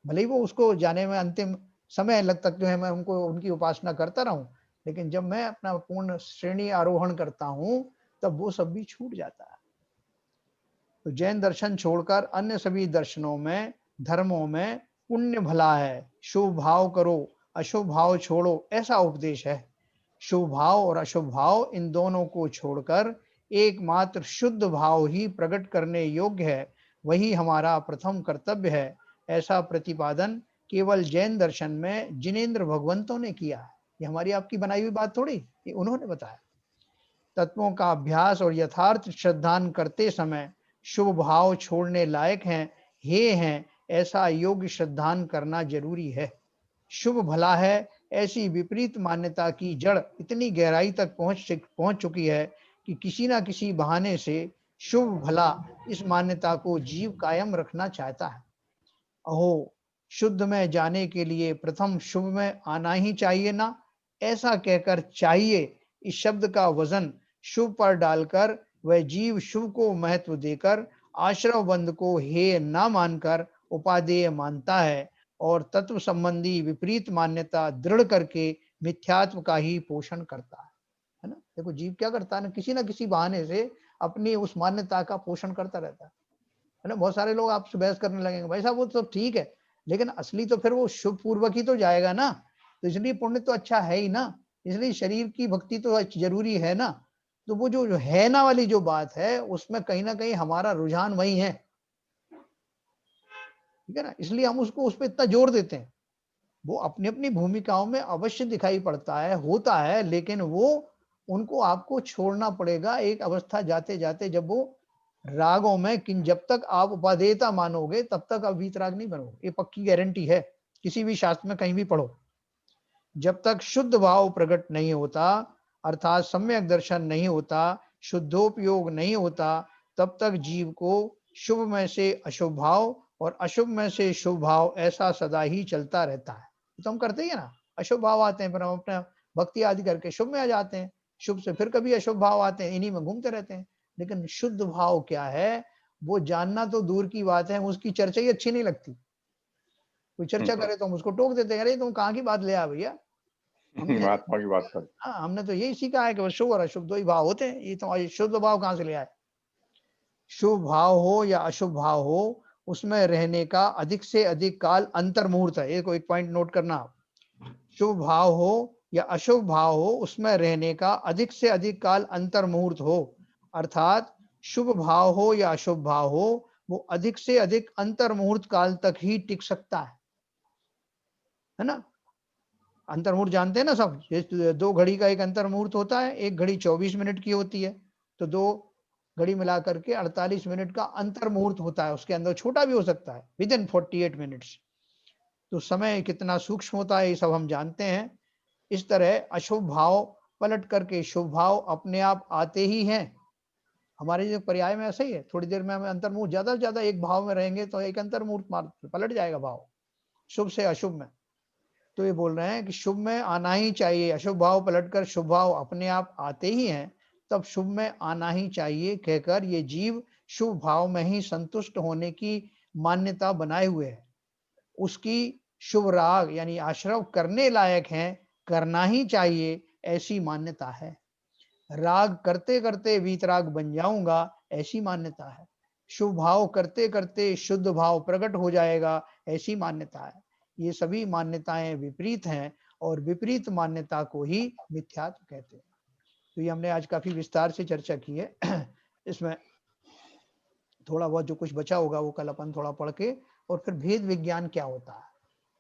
भले ही वो उसको जाने में अंतिम समय लग तक जो है मैं उनको उनकी उपासना करता रहूं, लेकिन जब मैं अपना पूर्ण श्रेणी आरोहण करता हूं, तब वो सब भी छूट जाता है। तो जैन दर्शन छोड़कर अन्य सभी दर्शनों में, धर्मों में पुण्य भला है, शुभ भाव करो, अशुभ भाव छोड़ो, ऐसा उपदेश है। शुभ भाव और अशुभ भाव, इन दोनों को छोड़कर एकमात्र शुद्ध भाव ही प्रकट करने योग्य है, वही हमारा प्रथम कर्तव्य है। ऐसा प्रतिपादन केवल जैन दर्शन में जिनेंद्र भगवंतों ने किया है। ये हमारी आपकी बनाई हुई बात थोड़ी, ये उन्होंने बताया। तत्वों का अभ्यास और यथार्थ श्रद्धान करते समय शुभ भाव छोड़ने लायक हैं, हे हैं, ऐसा योग्य श्रद्धान करना जरूरी है। शुभ भला है, ऐसी विपरीत मान्यता की जड़ इतनी गहराई तक पहुंच चुकी है कि किसी ना किसी बहाने से शुभ भला इस मान्यता को जीव कायम रखना चाहता है। अहो, शुद्ध में जाने के लिए प्रथम शुभ में आना ही चाहिए ना, ऐसा कहकर चाहिए इस शब्द का वजन शुभ पर डालकर वह जीव शुभ को महत्व देकर आश्रव बंध को हेय न मानकर उपादेय मानता है और तत्व संबंधी विपरीत मान्यता दृढ़ करके मिथ्यात्व का ही पोषण करता है ना। देखो जीव क्या करता है ना किसी बहाने से अपनी उस मान्यता का पोषण करता रहता है ना। बहुत सारे लोग आपसे बहस करने लगेंगे, भाई साहब वो तो ठीक है, लेकिन असली तो फिर वो शुभ पूर्वक ही तो जाएगा ना, तो इसलिए पुण्य तो अच्छा है ही ना, इसलिए शरीर की भक्ति तो जरूरी है ना। तो वो जो है ना वाली जो बात है उसमें कहीं ना कहीं हमारा रुझान वही है, ठीक है ना, इसलिए हम उसको उस पर इतना जोर देते हैं। वो अपनी अपनी भूमिकाओं में अवश्य दिखाई पड़ता है, होता है, लेकिन वो उनको आपको छोड़ना पड़ेगा एक अवस्था जाते जाते, जब वो रागों में जब तक आप उपादेयता मानोगे तब तक आप वीतराग नहीं बनोगे, ये पक्की गारंटी है, किसी भी शास्त्र में कहीं भी पढ़ो। जब तक शुद्ध भाव प्रकट नहीं होता, अर्थात सम्यक दर्शन नहीं होता, शुद्धोपयोग नहीं होता, तब तक जीव को शुभ में से अशुभ भाव और अशुभ में से शुभ भाव ऐसा सदा ही चलता रहता है। तो हम करते ही है ना, अशुभ भाव आते हैं फिर हम अपने भक्ति आदि करके शुभ में आ जाते हैं, शुभ से फिर कभी अशुभ भाव आते हैं, इन्हीं में घूमते रहते हैं। लेकिन शुद्ध भाव क्या है वो जानना तो दूर की बात है, उसकी चर्चा ही अच्छी नहीं लगती। कोई चर्चा करे तो हम उसको टोक देते हैं, अरे तुम कहाँ की बात ले आ भैया, महात्मा की बात कर। हाँ, हमने तो यही सीखा है कि शुभ और अशुभ दो ही भाव होते हैं, ये तो शुद्ध भाव कहाँ से ले आए। शुभ भाव हो या अशुभ भाव हो, उसमें रहने का अधिक से अधिक काल अंतर्मुहूर्त है, एक पॉइंट नोट करना। शुभ भाव हो या अशुभ भाव हो, उसमें रहने का अधिक से अधिक काल अंतर्मुहूर्त हो, अर्थात शुभ भाव हो या अशुभ भाव हो, वो अधिक से अधिक अंतर्मुहूर्त काल तक ही टिक सकता है ना। अंतर्मुहूर्त जानते हैं ना सब, 2 घड़ी का एक अंतर्मुहूर्त होता है, एक घड़ी 24 मिनट की होती है, तो 2 घड़ी मिला करके 48 मिनट का अंतर्मुहूर्त होता है, उसके अंदर छोटा भी हो सकता है, विद इन 48 मिनट्स। तो समय कितना सूक्ष्म होता है ये सब हम जानते हैं। इस तरह अशुभ भाव पलट करके शुभ भाव अपने आप आते ही हैं। हमारे जो पर्याय में ऐसा ही है, थोड़ी देर में हमें अंतर्मुहूर्त, ज्यादा से ज्यादा एक भाव में रहेंगे तो एक अंतर्मुहूर्त मार पलट जाएगा भाव शुभ से अशुभ में। तो ये बोल रहे हैं कि शुभ में आना ही चाहिए, अशुभ भाव पलटकर शुभ भाव अपने आप आते ही हैं, तब शुभ में आना ही चाहिए कहकर ये जीव शुभ भाव में ही संतुष्ट होने की मान्यता बनाए हुए है। उसकी शुभ राग यानी आश्रव करने लायक है, करना ही चाहिए, ऐसी मान्यता है। राग करते करते वीतराग बन जाऊंगा, ऐसी मान्यता है। शुभ भाव करते करते शुद्ध भाव प्रकट हो जाएगा, ऐसी मान्यता है। ये सभी मान्यताएं विपरीत हैं और विपरीत मान्यता को ही मिथ्यात्व कहते हैं। तो ये हमने आज काफी विस्तार से चर्चा की है। इसमें थोड़ा बहुत जो कुछ बचा होगा वो कल अपन थोड़ा पढ़ के, और फिर भेद विज्ञान क्या होता है,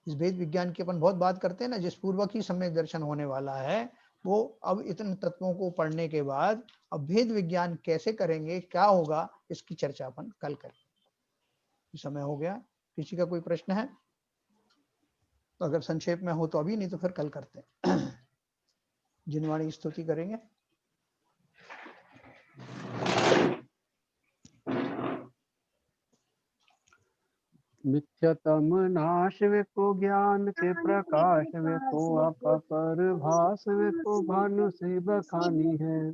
इस भेद विज्ञान की अपन बहुत बात करते हैं ना, जिस पूर्वक ही सम्यक दर्शन होने वाला है, वो अब इतने तत्वों को पढ़ने के बाद अब भेद विज्ञान कैसे करेंगे, क्या होगा, इसकी चर्चा अपन कल करेंगे। समय हो गया, किसी का कोई प्रश्न है तो अगर संक्षेप में हो तो अभी, नहीं तो फिर कल करते हैं। जिनवाणी स्तुति करेंगे। मिथ्यतम नाश वे को ज्ञान के प्रकाश वे को अपर भास वे को भानु से बखानी है।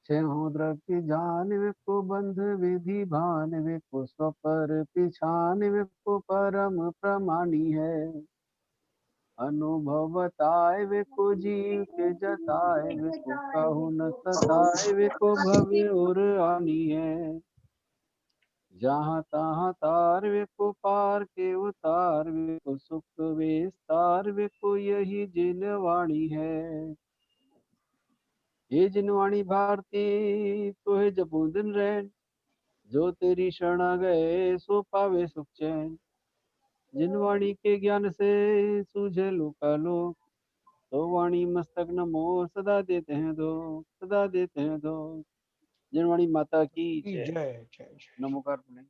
छहो द्रव्य जान वे को बंध विधि भान वे को स्वपर पिछान वे को परम प्रमाणी है। अनुभव बताए वे को जीव के जताए वे को कहु न सताए वे को भव्य और आनी है। जहाँ तहाँ तार वे को पार के उतार वे को सुख विस्तार वे को यही जिनवाणी है। ये जिनवाणी भारती तो है जबूदन रैन, जो तेरी शरणा गए सो पावे सुख चैन। जिनवाणी के ज्ञान से सूझे लोका लोक, तो वाणी मस्तक नमो सदा देते हैं दो, सदा देते हैं दो। जिनवाणी माता की जय। जय जय। नमो कार्पणे।